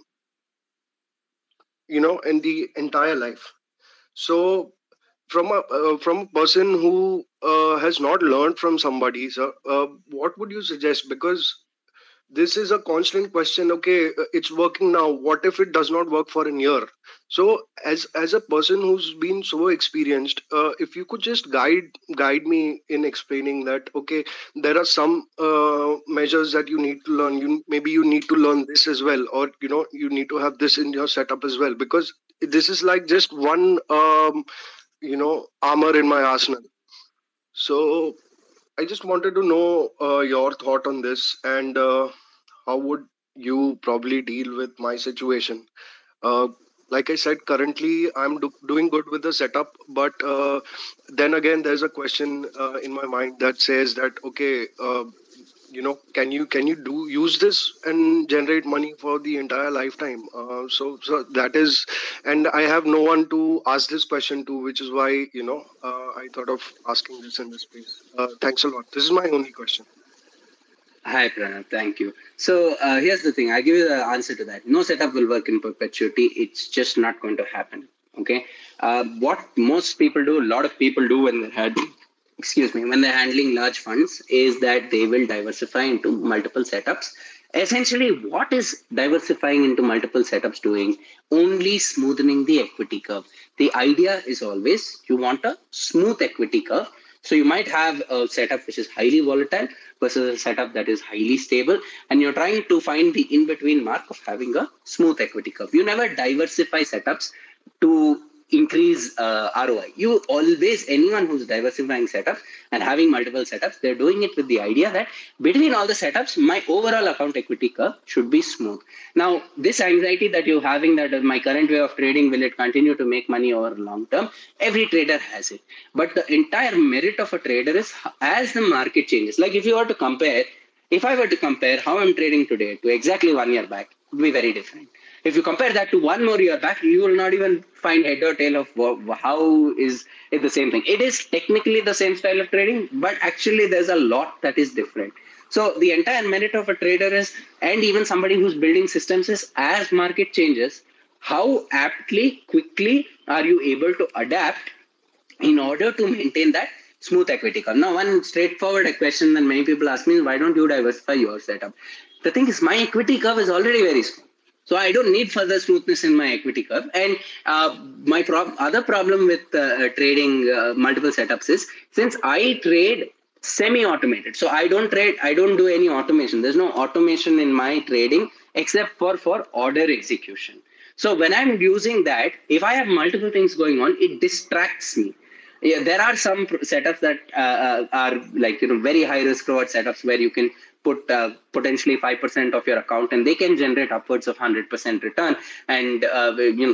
[SPEAKER 12] in the entire life? So from a person who has not learned from somebody, sir, what would you suggest? Because this is a constant question. Okay, it's working now. What if it does not work for a year? So as a person who's been so experienced, if you could just guide me in explaining that, okay, there are some measures that you need to learn. Maybe you need to learn this as well, or you need to have this in your setup as well, because this is like just one armor in my arsenal. So I just wanted to know your thought on this, and how would you probably deal with my situation? Uh, like I said, currently I'm doing good with the setup, but then again, there's a question in my mind that says that, okay, can you use this and generate money for the entire lifetime? So that is, and I have no one to ask this question to, which is why I thought of asking this in this space. Thanks a lot. This is my only question.
[SPEAKER 1] Hi, Pranav. Thank you. So here's the thing. I give you the answer to that. No setup will work in perpetuity. It's just not going to happen. Okay. What most people do, a lot of people do when when they're handling large funds, is that they will diversify into multiple setups. Essentially, what is diversifying into multiple setups doing? Only smoothing the equity curve. The idea is always you want a smooth equity curve. So you might have a setup which is highly volatile versus a setup that is highly stable, and you're trying to find the in-between mark of having a smooth equity curve. You never diversify setups to increase ROI. Anyone who's diversifying setups and having multiple setups, they're doing it with the idea that between all the setups, my overall account equity curve should be smooth. Now, this anxiety that you're having, that my current way of trading, will it continue to make money over long term? Every trader has it. But the entire merit of a trader is as the market changes. Like if I were to compare how I'm trading today to exactly 1 year back, it would be very different. If you compare that to 1 more year back, you will not even find head or tail of how is it the same thing. It is technically the same style of trading, but actually there's a lot that is different. So the entire merit of a trader is, and even somebody who's building systems is, as market changes, how aptly, quickly are you able to adapt in order to maintain that smooth equity curve? Now, one straightforward question that many people ask me is, why don't you diversify your setup? The thing is, my equity curve is already very smooth. So I don't need further smoothness in my equity curve. And my other problem with trading multiple setups is, since I trade semi-automated, so I don't do any automation. There's no automation in my trading except for order execution. So when I'm using that, if I have multiple things going on, it distracts me. Yeah, there are some setups that are like very high risk reward setups where you can put potentially 5% of your account, and they can generate upwards of 100% return, and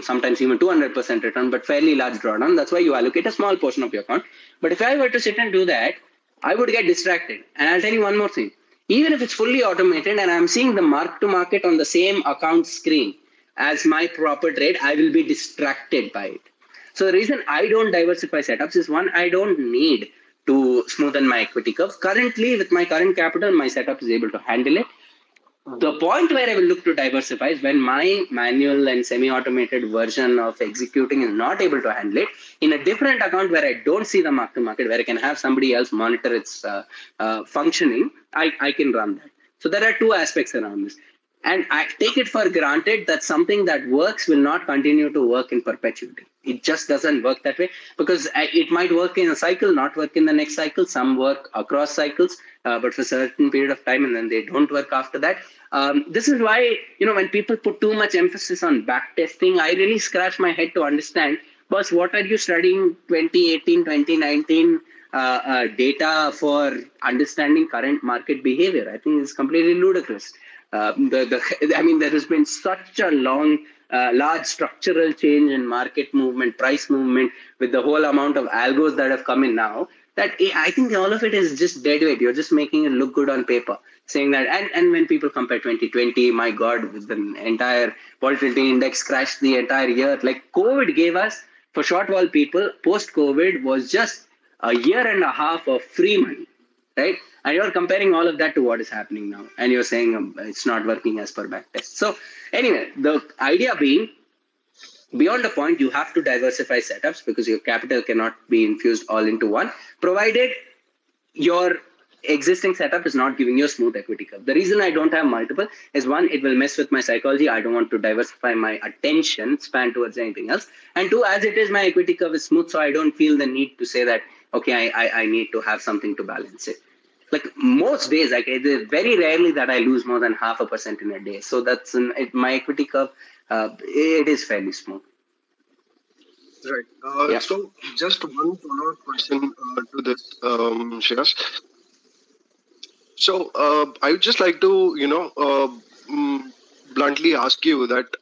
[SPEAKER 1] sometimes even 200% return, but fairly large drawdown. That's why you allocate a small portion of your account. But if I were to sit and do that, I would get distracted. And I'll tell you one more thing. Even if it's fully automated and I'm seeing the mark to market on the same account screen as my proper trade, I will be distracted by it. So the reason I don't diversify setups is, one, I don't need to smoothen my equity curve. Currently, with my current capital, my setup is able to handle it. The point where I will look to diversify is when my manual and semi-automated version of executing is not able to handle it in a different account where I don't see the mark to market, where I can have somebody else monitor its functioning. I can run that. So there are two aspects around this. And I take it for granted that something that works will not continue to work in perpetuity. It just doesn't work that way because it might work in a cycle, not work in the next cycle. Some work across cycles, but for a certain period of time, and then they don't work after that. This is why, when people put too much emphasis on back testing, I really scratch my head to understand, boss, what are you studying 2018, 2019 data for understanding current market behavior? I think it's completely ludicrous. There has been such a large structural change in market movement, price movement, with the whole amount of algos that have come in now, that I think all of it is just dead weight. You're just making it look good on paper, saying that. And when people compare 2020, my God, with the entire volatility index crashed the entire year. Like COVID gave us, for short vol people, post-COVID was just a year and a half of free money, right? And you're comparing all of that to what is happening now. And you're saying it's not working as per backtest. So anyway, the idea being, beyond a point, you have to diversify setups because your capital cannot be infused all into one, provided your existing setup is not giving you a smooth equity curve. The reason I don't have multiple is, one, it will mess with my psychology. I don't want to diversify my attention span towards anything else. And two, as it is, my equity curve is smooth, so I don't feel the need to say that, okay, I need to have something to balance it. Like most days, very rarely that I lose more than 0.5% in a day. So that's my equity curve. It is fairly smooth.
[SPEAKER 12] Right.
[SPEAKER 1] Yeah.
[SPEAKER 12] So just one follow-up question to this, Shreyas. So I would just like to, bluntly ask you that,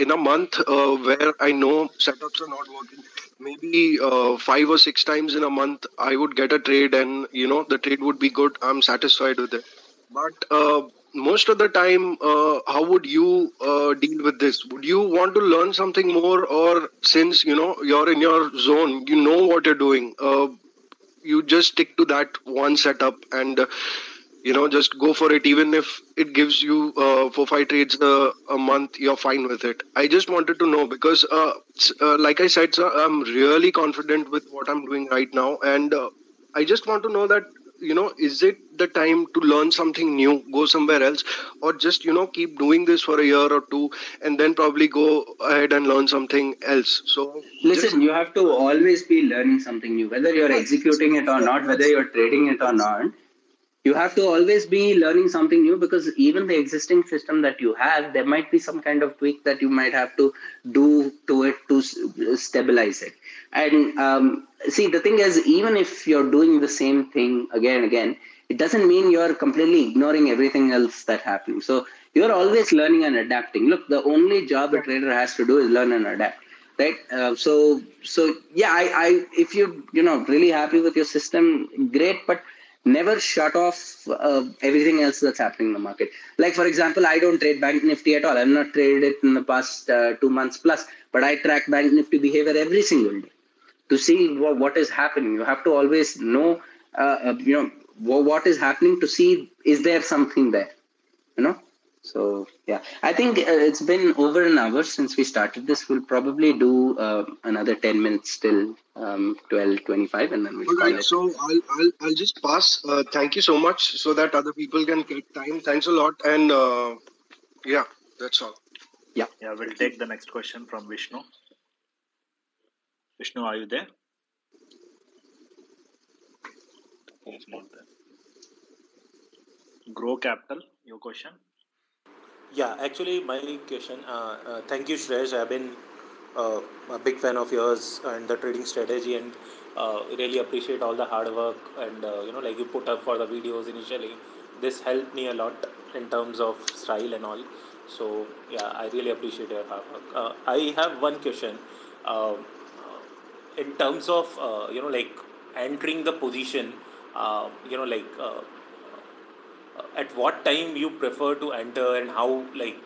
[SPEAKER 12] in a month where I know setups are not working, maybe 5 or 6 times in a month, I would get a trade and, the trade would be good. I'm satisfied with it. But most of the time, how would you deal with this? Would you want to learn something more, or since, you're in your zone, you know what you're doing, you just stick to that one setup and just go for it, even if it gives you 4-5 trades a month, you're fine with it? I just wanted to know because like I said, sir, I'm really confident with what I'm doing right now, and I just want to know that, is it the time to learn something new, go somewhere else, or just keep doing this for a year or two and then probably go ahead and learn something else? So
[SPEAKER 1] listen, you have to always be learning something new, whether you're executing it or not, whether you're trading it or not. You have to always be learning something new, because even the existing system that you have, there might be some kind of tweak that you might have to do to it to stabilize it. And see, the thing is, even if you're doing the same thing again and again, it doesn't mean you're completely ignoring everything else that's happening. So you're always learning and adapting. Look, the only job a trader has to do is learn and adapt. Right. So yeah, if you're really happy with your system, great, but never shut off everything else that's happening in the market. Like, for example, I don't trade Bank Nifty at all. I've not traded it in the past 2 months plus, but I track Bank Nifty behavior every single day to see what is happening. You have to always know, what is happening to see, is there something there, So, yeah, I think it's been over an hour since we started this. We'll probably do another 10 minutes till 12:25, and then we'll
[SPEAKER 12] all
[SPEAKER 1] call
[SPEAKER 12] right,
[SPEAKER 1] it.
[SPEAKER 12] so I'll just pass. Thank you so much, so that other people can get time. Thanks a lot, and yeah, that's all.
[SPEAKER 7] Yeah, we'll take the next question from Vishnu. Vishnu, are you there? He's not there. Grow Capital, your question?
[SPEAKER 13] Yeah, actually, my question. Thank you, Shreya. I've been a big fan of yours and the trading strategy, and really appreciate all the hard work and like you put up for the videos initially. This helped me a lot in terms of style and all. So yeah, I really appreciate your hard work. I have one question. In terms of like entering the position, like. At what time you prefer to enter, and how, like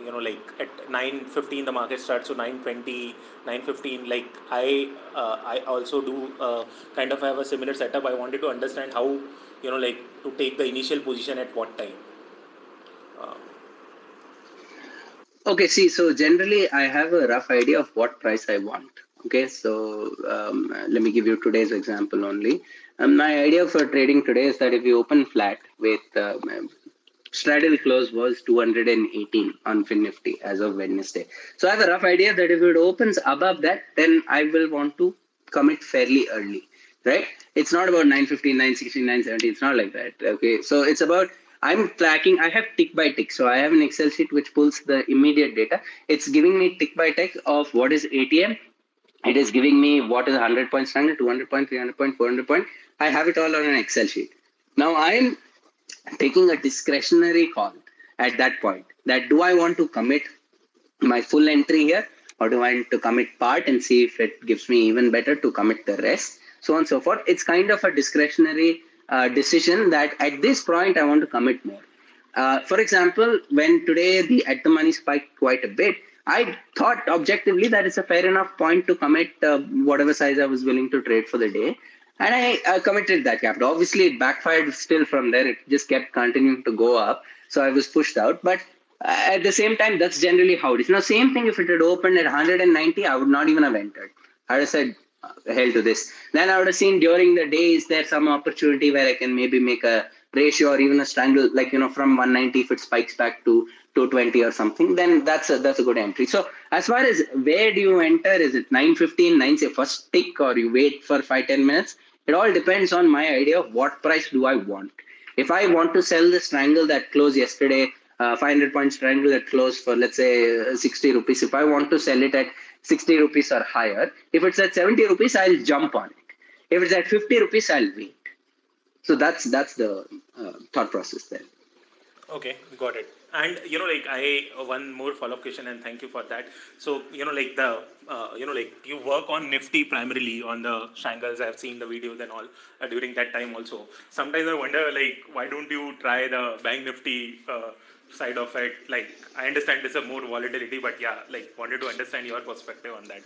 [SPEAKER 13] like at 9:15 the market starts, so 9:20, 9:15. Like I also do kind of have a similar setup. I wanted to understand how, like to take the initial position at what time.
[SPEAKER 1] Okay, see, so generally I have a rough idea of what price I want. Okay, so let me give you today's example only. My idea for trading today is that if you open flat with straddle close was 218 on Nifty as of Wednesday. So I have a rough idea that if it opens above that, then I will want to commit fairly early, right? It's not about 9:15, 9:16, 9:70. It's not like that. Okay, so it's about I'm tracking. I have tick by tick. So I have an Excel sheet which pulls the immediate data. It's giving me tick by tick of what is ATM. It is giving me what is 100 point standard, 200 point, 300 point, 400 point. I have it all on an Excel sheet. Now I'm taking a discretionary call at that point, that do I want to commit my full entry here, or do I want to commit part and see if it gives me even better to commit the rest, so on and so forth. It's kind of a discretionary decision that at this point I want to commit more. For example, when today the at the money spiked quite a bit, I thought objectively that it's a fair enough point to commit whatever size I was willing to trade for the day. And I committed that capital. Obviously, it backfired still from there. It just kept continuing to go up. So I was pushed out. But at the same time, that's generally how it is. Now, same thing, if it had opened at 190, I would not even have entered. I would have said, hell to this. Then I would have seen during the day, is there some opportunity where I can maybe make a ratio or even a strangle, like, from 190, if it spikes back to 220 or something, then that's a good entry. So as far as where do you enter, is it 9:15, 9 say first tick, or you wait for 5-10 minutes? It all depends on my idea of what price do I want. If I want to sell the strangle that closed yesterday, 500 point strangle that closed for, let's say, 60 rupees, if I want to sell it at 60 rupees or higher, if it's at 70 rupees, I'll jump on it. If it's at 50 rupees, I'll wait. So that's the thought process there.
[SPEAKER 13] Okay, got it. And I one more follow-up question, and thank you for that. So you work on Nifty primarily on the strangles. I've seen the videos and all during that time also. Sometimes I wonder, why don't you try the Bank Nifty side of it? I understand there's a more volatility, but yeah, wanted to understand your perspective on that.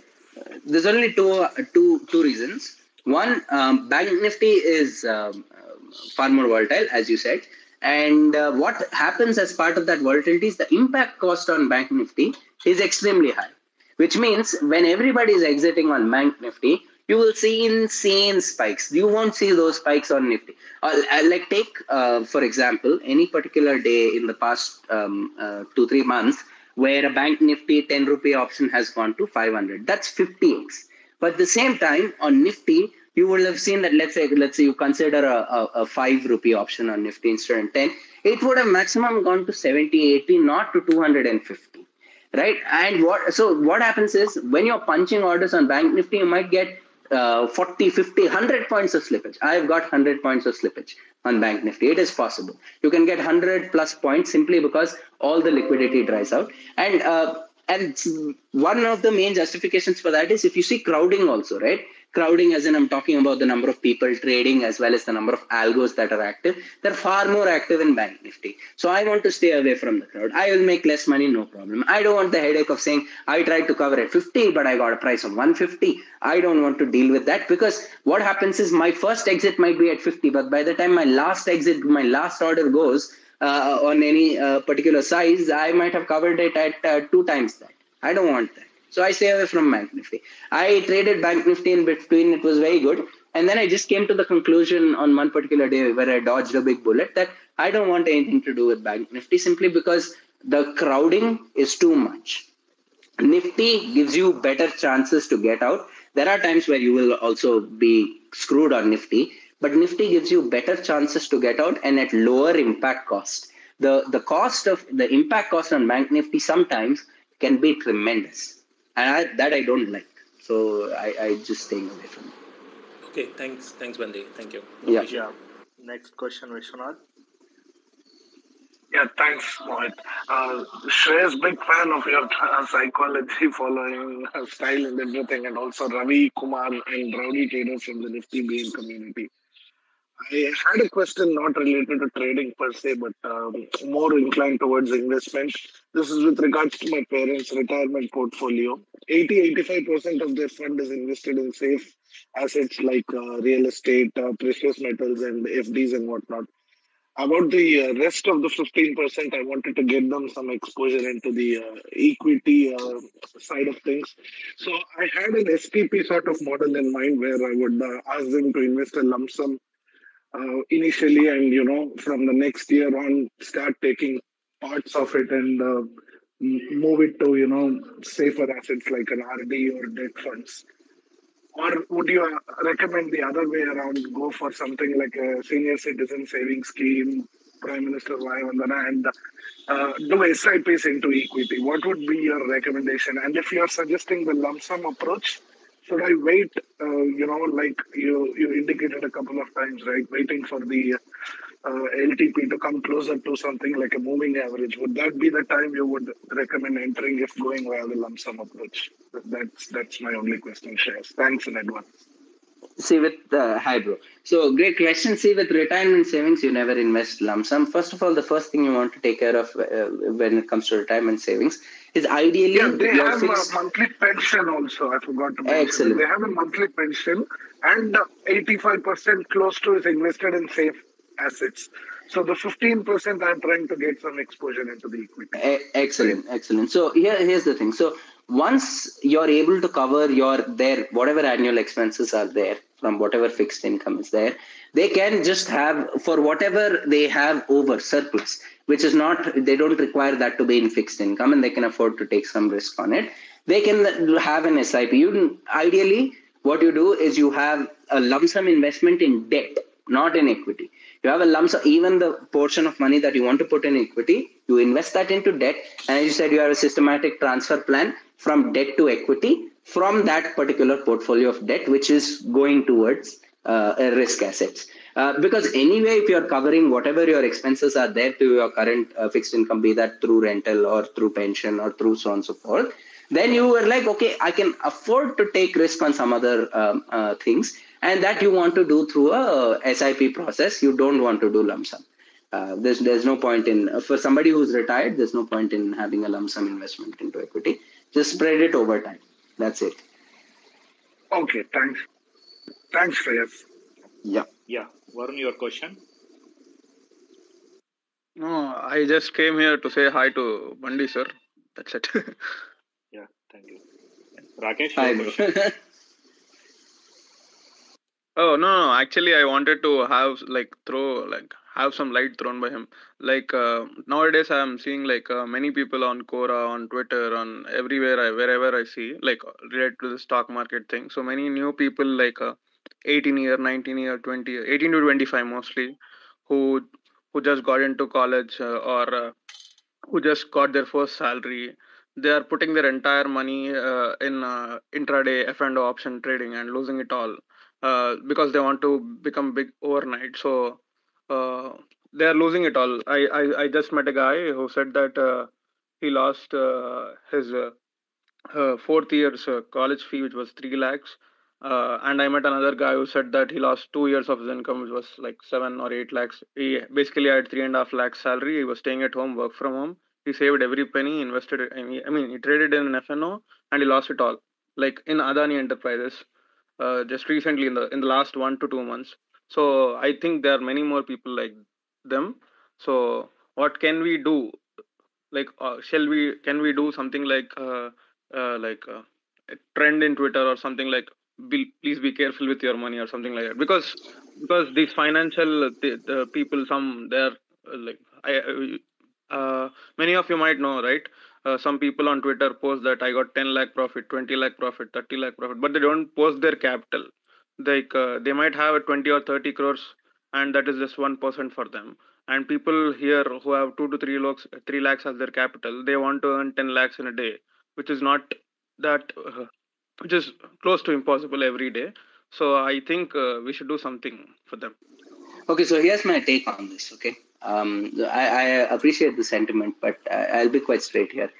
[SPEAKER 1] There's only two reasons. One, Bank Nifty is far more volatile, as you said. And what happens as part of that volatility is the impact cost on Bank Nifty is extremely high, which means when everybody is exiting on Bank Nifty, you will see insane spikes. You won't see those spikes on Nifty. Take, for example, any particular day in the past 2-3 months where a Bank Nifty 10 rupee option has gone to 500. That's 50x. But at the same time, on Nifty, you will have seen that, let's say you consider a 5 rupee option on Nifty instead of 10, it would have maximum gone to 70, 80, not to 250, right? And what happens is, when you're punching orders on Bank Nifty, you might get 40, 50, 100 points of slippage. I've got 100 points of slippage on Bank Nifty. It is possible. You can get 100 plus points simply because all the liquidity dries out. And one of the main justifications for that is, if you see crowding also, right? Crowding, as in I'm talking about the number of people trading as well as the number of algos that are active. They're far more active in Bank Nifty. So I want to stay away from the crowd. I will make less money, no problem. I don't want the headache of saying, I tried to cover at 50, but I got a price of 150. I don't want to deal with that, because what happens is my first exit might be at 50, but by the time my last order goes on any particular size, I might have covered it at 2 times that. I don't want that. So I stay away from Bank Nifty. I traded Bank Nifty in between. It was very good. And then I just came to the conclusion on one particular day where I dodged a big bullet that I don't want anything to do with Bank Nifty, simply because the crowding is too much. Nifty gives you better chances to get out. There are times where you will also be screwed on Nifty, but Nifty gives you better chances to get out and at lower impact cost. The impact cost on Bank Nifty sometimes can be tremendous. And I don't like. So I just staying away from it.
[SPEAKER 13] Okay, thanks, Bandi. Thank you.
[SPEAKER 1] Yeah.
[SPEAKER 2] Next question, Vishwanath.
[SPEAKER 11] Yeah, thanks, Mohit. Shreyas, big fan of your psychology following style and everything, and also Ravi, Kumar, and Rowdy traders from the Nifty BN community.
[SPEAKER 14] I had a question not related to trading per se, but more inclined towards investment. This is with regards to my parents' retirement portfolio. 85% of their fund is invested in safe assets like real estate, precious metals, and FDs and whatnot. About the rest of the 15%, I wanted to get them some exposure into the equity side of things. So I had an STP sort of model in mind where I would ask them to invest a lump sum initially, and from the next year on start taking parts of it and move it to safer assets like an RD or debt funds. Or would you recommend the other way around, go for something like a senior citizen savings scheme, Prime Minister Vayavandana, and do SIPs into equity? What would be your recommendation? And if you are suggesting the lump sum approach, should I wait, like you indicated a couple of times, right? Waiting for the LTP to come closer to something like a moving average. Would that be the time you would recommend entering if going via the lump sum approach? That's my only question, Shreyas. Thanks in advance.
[SPEAKER 1] See, with hi, bro. So, great question. See, with retirement savings, you never invest lump sum. First of all, the first thing you want to take care of when it comes to retirement savings is ideally
[SPEAKER 14] they
[SPEAKER 1] your
[SPEAKER 14] have
[SPEAKER 1] fixed.
[SPEAKER 14] a monthly pension also. I forgot to mention.
[SPEAKER 1] Excellent.
[SPEAKER 14] They have a monthly pension, and 85% close to is invested in safe assets. So the 15% I'm trying to get some exposure into the equity.
[SPEAKER 1] Excellent. So here's the thing. So once you're able to cover their whatever annual expenses are there from whatever fixed income is there, they can just have for whatever they have over surplus, which is not, they don't require that to be in fixed income, and they can afford to take some risk on it. They can have an SIP. Ideally, what you do is you have a lump sum investment in debt, not in equity. You have a lump sum, even the portion of money that you want to put in equity, you invest that into debt. And as you said, you have a systematic transfer plan from debt to equity from that particular portfolio of debt, which is going towards risk assets. Because anyway, if you're covering whatever your expenses are there to your current fixed income, be that through rental or through pension or through so on and so forth, then you were like, okay, I can afford to take risk on some other things, and that you want to do through a SIP process. You don't want to do lump sum. There's no point in, for somebody who's retired, there's no point in having a lump sum investment into equity. Just spread it over time. That's it.
[SPEAKER 14] Okay, thanks. Thanks, Shreyas.
[SPEAKER 1] Yeah.
[SPEAKER 2] Varun, your question?
[SPEAKER 15] No, I just came here to say hi to Bandi, sir. That's it.
[SPEAKER 2] Yeah, thank you. Rakesh,
[SPEAKER 1] Hi,
[SPEAKER 2] your question?
[SPEAKER 15] Oh no! Actually, I wanted to have some light thrown by him. Nowadays, I am seeing many people on Quora, on Twitter, on everywhere, wherever I see related to the stock market thing. So many new people 18 year, 19 year, 20, 18 to 25 mostly, who just got into college or who just got their first salary. They are putting their entire money in intraday F&O option trading and losing it all because they want to become big overnight. So they are losing it all. I just met a guy who said that he lost his fourth year's college fee, which was 3 lakhs. And I met another guy who said that he lost 2 years of his income, which was like 7 or 8 lakhs. He basically had 3.5 lakhs salary. He was staying at home, work from home. He saved every penny, invested it. He traded in an F&O and he lost it all. Like in Adani Enterprises, just recently in the last 1 to 2 months. So I think there are many more people like them. So what can we do? Can we do something like a trend in Twitter or something like please be careful with your money or something like that, because these financial the people, some they're many of you might know, right? Some people on Twitter post that I got 10 lakh profit, 20 lakh profit, 30 lakh profit, but they don't post their capital. They might have a 20 or 30 crores and that is just 1% for them. And people here who have 2 to 3 lakhs as their capital, they want to earn 10 lakhs in a day, which is not that, which is close to impossible every day. So I think we should do something for them.
[SPEAKER 1] Okay, so here's my take on this. Okay, I appreciate the sentiment, but I'll be quite straight here.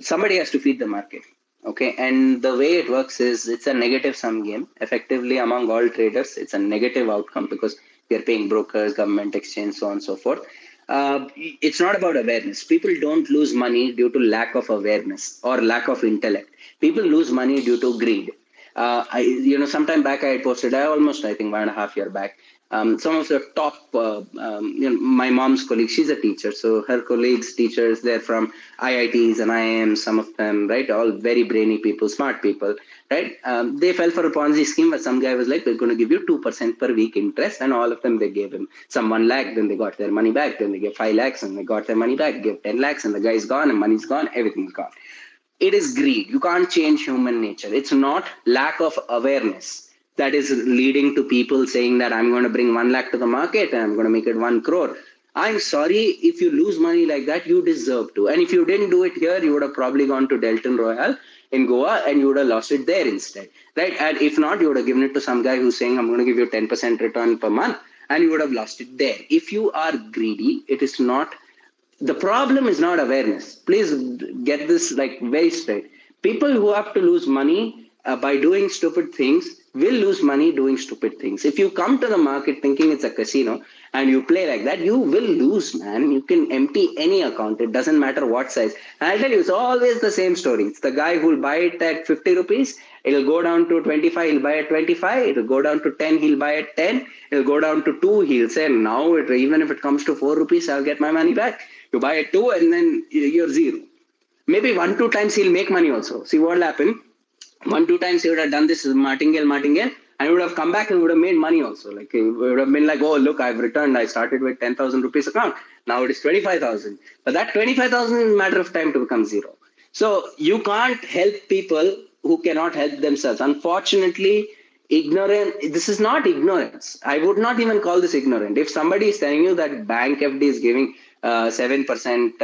[SPEAKER 1] Somebody has to feed the market. Okay, and the way it works is it's a negative sum game. Effectively, among all traders, it's a negative outcome because we are paying brokers, government, exchange, so on and so forth. It's not about awareness. People don't lose money due to lack of awareness or lack of intellect. People lose money due to greed. Sometime back I had posted, I think 1.5 years back, some of the top, my mom's colleagues, she's a teacher, so her colleagues, teachers, they're from IITs and IIMs, some of them, right, all very brainy people, smart people, right? They fell for a Ponzi scheme where some guy was like, we're going to give you 2% per week interest, and all of them, they gave him some 1 lakh, then they got their money back, then they gave 5 lakhs, and they got their money back, gave 10 lakhs, and the guy's gone, and money's gone, everything's gone. It is greed. You can't change human nature. It's not lack of awareness that is leading to people saying that I'm going to bring 1 lakh to the market and I'm going to make it 1 crore. I'm sorry, if you lose money like that, you deserve to. And if you didn't do it here, you would have probably gone to Delton Royale in Goa and you would have lost it there instead, right? And if not, you would have given it to some guy who's saying, I'm going to give you 10% return per month, and you would have lost it there. If you are greedy, it is not. The problem is not awareness. Please get this like very straight. People who have to lose money by doing stupid things will lose money doing stupid things. If you come to the market thinking it's a casino and you play like that, you will lose, man. You can empty any account. It doesn't matter what size. And I'll tell you, it's always the same story. It's the guy who'll buy it at 50 rupees. It'll go down to 25. He'll buy at 25. It'll go down to 10. He'll buy at 10. It'll go down to 2. He'll say, now, even if it comes to 4 rupees, I'll get my money back. You buy at 2 and then you're zero. Maybe 1-2 times he'll make money also. See what will happen? 1-2 times he would have done this martingale, and he would have come back and would have made money also. Like he would have been like, oh, look, I've returned. I started with 10,000 rupees account. Now it is 25,000. But that 25,000 is a matter of time to become zero. So you can't help people who cannot help themselves. Unfortunately, this is not ignorance. I would not even call this ignorant. If somebody is telling you that bank FD is giving 7%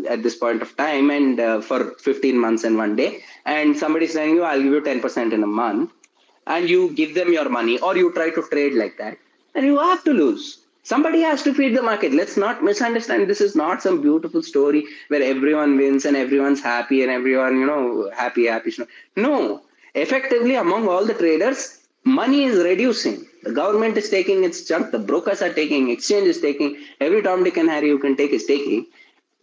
[SPEAKER 1] at this point of time and for 15 months and 1 day, and somebody is telling you, I'll give you 10% in a month, and you give them your money or you try to trade like that, then you have to lose. Somebody has to feed the market. Let's not misunderstand. This is not some beautiful story where everyone wins and everyone's happy and everyone, happy. No. Effectively, among all the traders, money is reducing. The government is taking its chunk. The brokers are taking. Exchange is taking. Every Tom, Dick and Harry you can take is taking.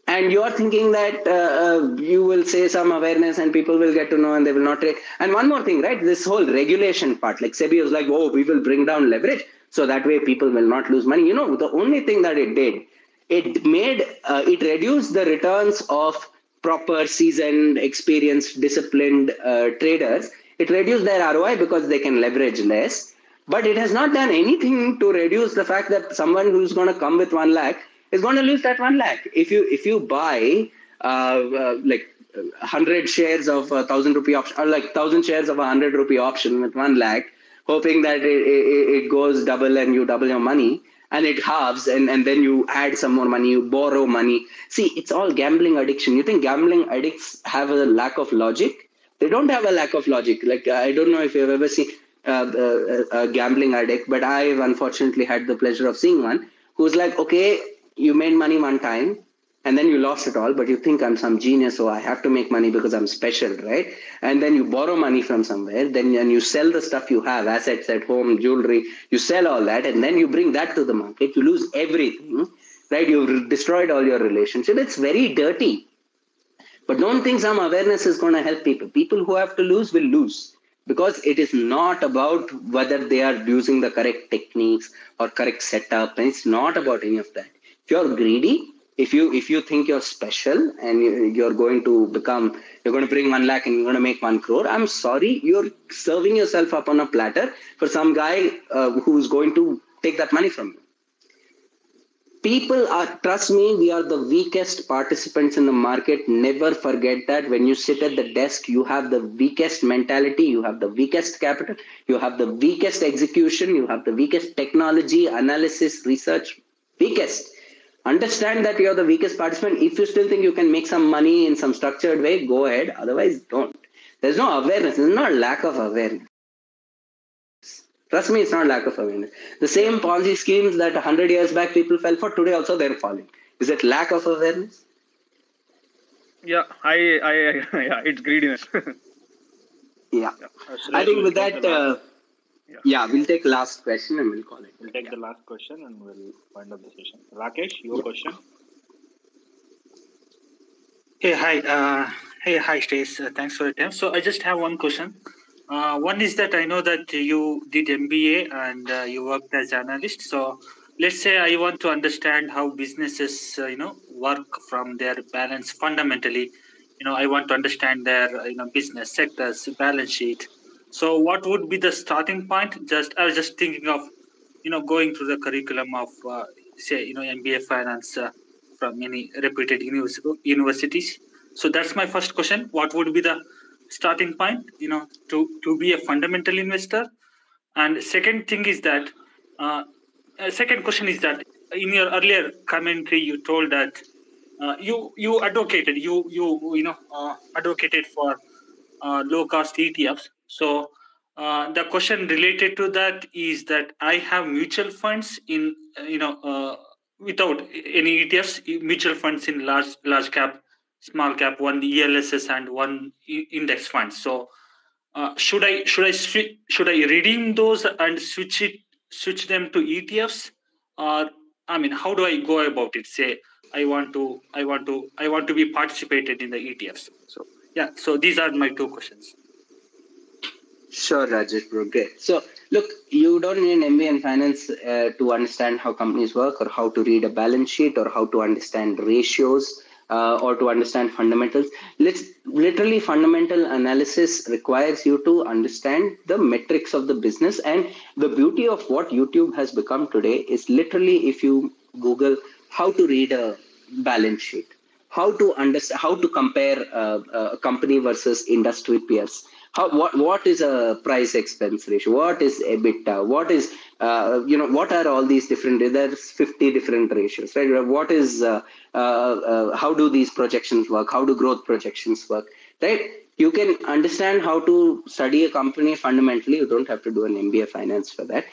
[SPEAKER 1] And you are thinking that you will say some awareness and people will get to know and they will not trade. And one more thing, right? This whole regulation part, like SEBI was like, oh, we will bring down leverage so that way people will not lose money. The only thing that it did, it reduced the returns of proper, seasoned, experienced, disciplined traders. It reduced their ROI because they can leverage less. But it has not done anything to reduce the fact that someone who's going to come with 1 lakh is going to lose that 1 lakh. If you buy like 100 shares of 1,000 rupee option, or like 1,000 shares of 100 rupee option with 1 lakh, hoping that it goes double and you double your money, and it halves, and then you add some more money, you borrow money. See, it's all gambling addiction. You think gambling addicts have a lack of logic? They don't have a lack of logic. Like, I don't know if you've ever seen a gambling addict, but I've unfortunately had the pleasure of seeing one who's like, okay, you made money one time and then you lost it all, but you think I'm some genius, so I have to make money because I'm special, right? And then you borrow money from somewhere, then and you sell the stuff you have, assets at home, jewelry, you sell all that, and then you bring that to the market, you lose everything, right? You've destroyed all your relationship. It's very dirty. But don't think some awareness is going to help people. People who have to lose will lose. Because it is not about whether they are using the correct techniques or correct setup. And it's not about any of that. If you're greedy, if you think you're special and you're going to bring 1 lakh and you're going to make 1 crore, I'm sorry, you're serving yourself up on a platter for some guy who's going to take that money from you. People are, trust me, we are the weakest participants in the market. Never forget that. When you sit at the desk, you have the weakest mentality, you have the weakest capital, you have the weakest execution, you have the weakest technology, analysis, research, weakest. Understand that you're the weakest participant. If you still think you can make some money in some structured way, go ahead. Otherwise, don't. There's no awareness. There's not lack of awareness. Trust me, it's not lack of awareness. The same Ponzi schemes that 100 years back people fell for, today also they're falling. Is it lack of awareness?
[SPEAKER 15] Yeah, yeah, it's greediness.
[SPEAKER 1] Yeah. I
[SPEAKER 7] Shreyash,
[SPEAKER 1] think
[SPEAKER 7] we'll
[SPEAKER 1] with
[SPEAKER 7] take the
[SPEAKER 1] that,
[SPEAKER 7] last.
[SPEAKER 1] yeah, we'll take last question and we'll call it.
[SPEAKER 7] We'll take the last question and we'll wind up the session. Rakesh, your question.
[SPEAKER 16] Hey, hi. Hi, Stace. Thanks for your time. So I just have one question. One is that I know that you did MBA and you worked as analyst. So let's say I want to understand how businesses, work from their balance fundamentally. I want to understand their, business sectors, balance sheet. So what would be the starting point? I was just thinking of, going through the curriculum of, say, MBA finance from many reputed universities. So that's my first question. What would be the starting point, to be a fundamental investor? And second thing is that, second question is that in your earlier commentary, you told that you advocated advocated for low cost ETFs. So the question related to that is that I have mutual funds in without any ETFs, mutual funds in large cap, small cap, one ELSS and one index fund. So should I redeem those and switch them to ETFs, or how do I go about it? Say I want to be participated in the ETFs. So yeah, so these are my two questions.
[SPEAKER 1] Sure, Rajesh, bro. Great. So, look, you don't need an MBA in finance to understand how companies work or how to read a balance sheet or how to understand ratios or to understand fundamentals. Literally, fundamental analysis requires you to understand the metrics of the business. And the beauty of what YouTube has become today is literally if you Google how to read a balance sheet, how to understand, how to compare a company versus industry peers. What is a price expense ratio? What is EBITDA? What is what are all these different? There's 50 different ratios, right? What is how do these projections work? How do growth projections work? Right? You can understand how to study a company fundamentally. You don't have to do an MBA finance for that.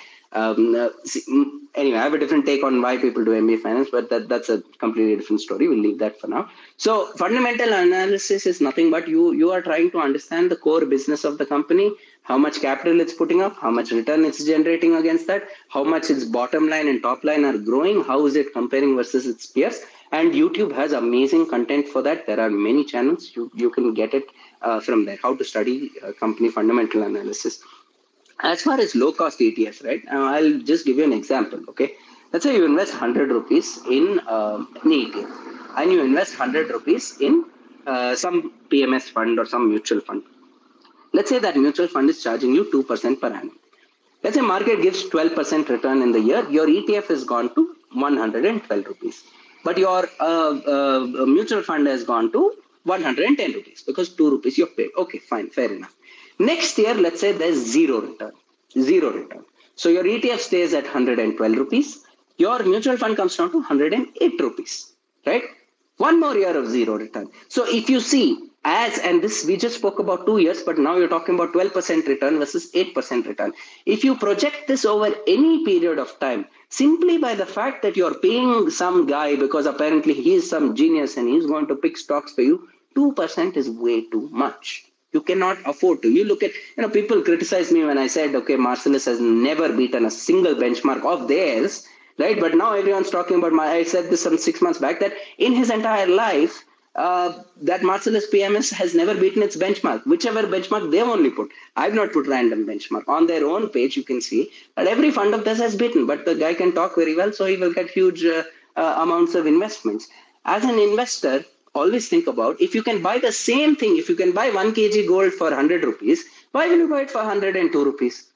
[SPEAKER 1] Anyway, I have a different take on why people do MBA finance, but that's a completely different story. We'll leave that for now. So fundamental analysis is nothing but you are trying to understand the core business of the company, how much capital it's putting up, how much return it's generating against that, how much its bottom line and top line are growing, how is it comparing versus its peers. And YouTube has amazing content for that. There are many channels. You can get it from there, how to study company fundamental analysis. As far as low cost ETFs, right? I'll just give you an example. Okay, let's say you invest 100 rupees in an ETF, and you invest 100 rupees in some PMS fund or some mutual fund. Let's say that mutual fund is charging you 2% per annum. Let's say market gives 12% return in the year. Your ETF has gone to 112 rupees, but your mutual fund has gone to 110 rupees because 2 rupees you've paid. Okay, fine, fair enough. Next year, let's say there's zero return. So your ETF stays at 112 rupees. Your mutual fund comes down to 108 rupees, right? One more year of zero return. So if you see, and this we just spoke about 2 years, but now you're talking about 12% return versus 8% return. If you project this over any period of time, simply by the fact that you're paying some guy because apparently he's some genius and he's going to pick stocks for you, 2% is way too much. You cannot afford to. You look at, people criticize me when I said, okay, Marcellus has never beaten a single benchmark of theirs, right? But now everyone's talking about I said this some 6 months back, that in his entire life, that Marcellus PMS has never beaten its benchmark, whichever benchmark they've only put. I've not put random benchmark. On their own page, you can see that every fund of theirs has beaten, but the guy can talk very well, so he will get huge amounts of investments. As an investor, always think about, if you can buy the same thing, if you can buy 1 kg gold for 100 rupees, why will you buy it for 102 rupees?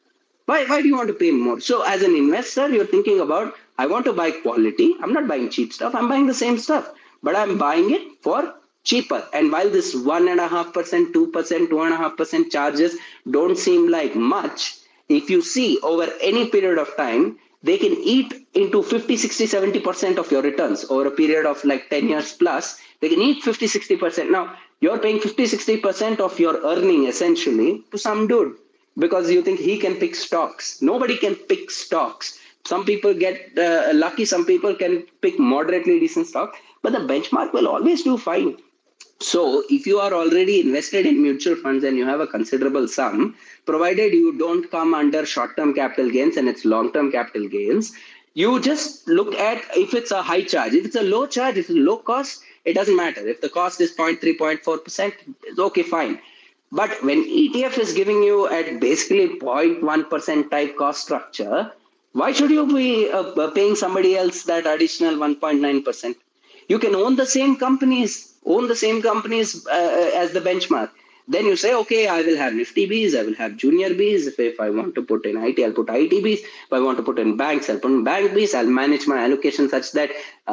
[SPEAKER 1] Why do you want to pay more? So as an investor, you're thinking about, I want to buy quality. I'm not buying cheap stuff. I'm buying the same stuff, but I'm buying it for cheaper. And while this 1.5%, 2%, 2.5% charges don't seem like much, if you see over any period of time, they can eat into 50, 60, 70% of your returns over a period of like 10 years plus. They can eat 50, 60%. Now, you're paying 50, 60% of your earning essentially to some dude because you think he can pick stocks. Nobody can pick stocks. Some people get lucky. Some people can pick moderately decent stock, but the benchmark will always do fine. So if you are already invested in mutual funds and you have a considerable sum, provided you don't come under short-term capital gains and it's long-term capital gains, you just look at if it's a high charge. If it's a low charge, if it's low cost, it doesn't matter. If the cost is 0.3, 0.4%, it's okay, fine. But when ETF is giving you at basically 0.1% type cost structure, why should you be paying somebody else that additional 1.9%? You can own the same companies, as the benchmark. Then you say, okay, I will have Nifty Bs, I will have Junior Bs. If I want to put in IT, I'll put IT Bs. If I want to put in banks, I'll put in bank Bs. I'll manage my allocation such that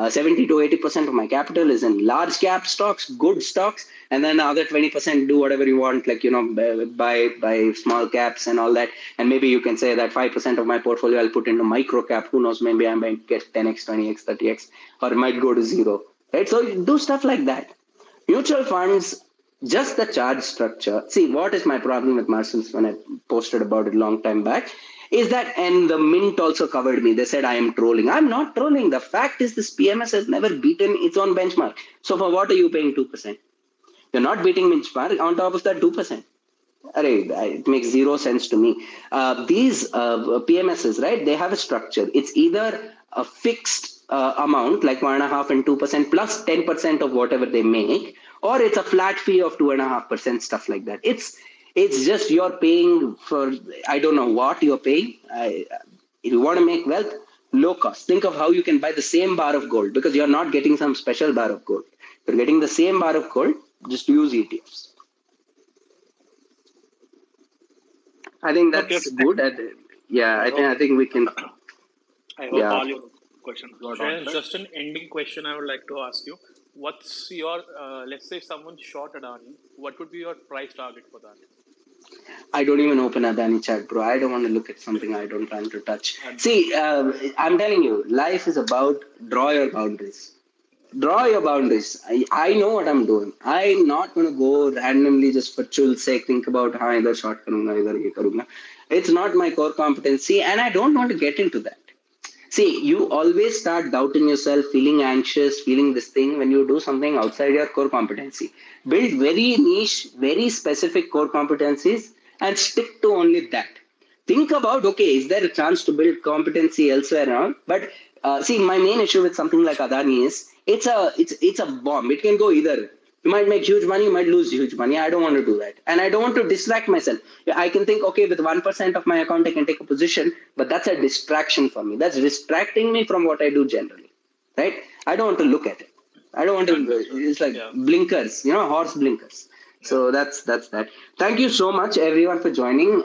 [SPEAKER 1] 70 to 80% of my capital is in large cap stocks, good stocks, and then the other 20% do whatever you want, like, buy small caps and all that. And maybe you can say that 5% of my portfolio I'll put into micro cap. Who knows, maybe I might get 10x, 20x, 30x, or it might go to zero. Right? So you do stuff like that. Mutual funds, just the charge structure. See, what is my problem with Marshall's when I posted about it a long time back is that, and the Mint also covered me. They said I am trolling. I'm not trolling. The fact is this PMS has never beaten its own benchmark. So for what are you paying 2%? You're not beating benchmark. On top of that, 2%. It makes zero sense to me. These PMSs, right, they have a structure. It's either a fixed amount, like 1.5% and 2% plus 10% of whatever they make, or it's a flat fee of 2.5%, stuff like that. It's just you're paying for, I don't know what you're paying. If you want to make wealth, low cost. Think of how you can buy the same bar of gold, because you're not getting some special bar of gold. You're getting the same bar of gold, just use ETFs. I think that's good. I think we can.
[SPEAKER 13] I hope all your questions got
[SPEAKER 5] Shreyas,
[SPEAKER 13] answered.
[SPEAKER 5] just an ending question I would like to ask you. What's your, let's say someone short Adani, what would be your price target for that?
[SPEAKER 1] I don't even open Adani chat, bro. I don't want to look at something I don't plan to touch. See, I'm telling you, life is about draw your boundaries. Draw your boundaries. I know what I'm doing. I'm not going to go randomly just for chill's sake, think about how either short karunga, either ye karunga. It's not my core competency, and I don't want to get into that. See, you always start doubting yourself, feeling anxious, feeling this thing when you do something outside your core competency. Build very niche, very specific core competencies and stick to only that. Think about, okay, is there a chance to build competency elsewhere around? But see, my main issue with something like Adani is it's a bomb. It can go either way. You might make huge money, you might lose huge money. I don't want to do that. And I don't want to distract myself. I can think, okay, with 1% of my account, I can take a position, but that's a distraction for me. That's distracting me from what I do generally. Right? I don't want to look at it. I don't want to, it's like blinkers, horse blinkers. So that's that. Thank you so much, everyone, for joining.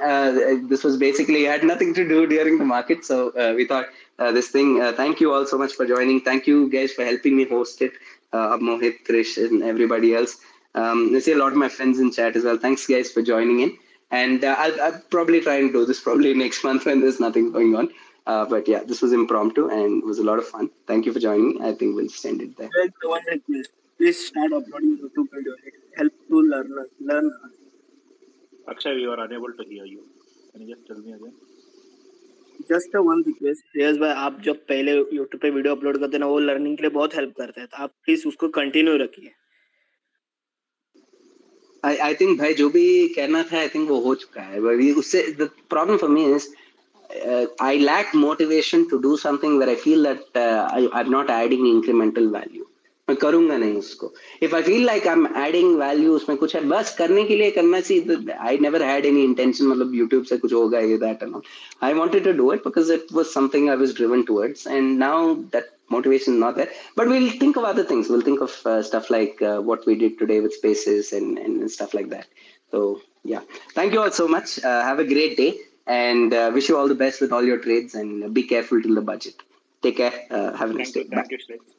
[SPEAKER 1] This was basically had nothing to do during the market, so we thought this thing. Thank you all so much for joining. Thank you guys for helping me host it. Mohit, Krish, and everybody else. I see a lot of my friends in chat as well. Thanks, guys, for joining in. And I'll probably try and do this probably next month when there's nothing going on. But yeah, this was impromptu and it was a lot of fun. Thank you for joining. I think we'll just end it there.
[SPEAKER 3] One request. Please start uploading YouTube videos. It helps to learn.
[SPEAKER 13] Akshay, we are unable to hear you. Can you just tell me again?
[SPEAKER 3] Just one request Shreyas भाई, आप जब पहले YouTube पे video upload करते हैं ना, वो learning के लिए बहुत हेल्प करते हैं, तो आप प्लीज उसको कंटिन्यू रखिए.
[SPEAKER 1] I think भाई जो भी कहना था, I think वो हो चुका है. उससे the problem for me is I lack motivation to do something where I feel that I'm not adding incremental value. मैं करूंगा नहीं उसको. If I feel like I'm adding value, उसमें कुछ है, बस करने के लिए करना चाहिए. I never had any intention, मतलब YouTube से कुछ होगा ये that and all. I wanted to do it because it was something I was driven towards, and now that motivation is not there. But we'll think of other things. We'll think of stuff like what we did today with spaces and stuff like that. So yeah, thank you all so much. Have a great day, and wish you all the best with all your trades, and be careful till the budget. Take care. Have a nice day. Bye.
[SPEAKER 13] Thank you, Shreyas.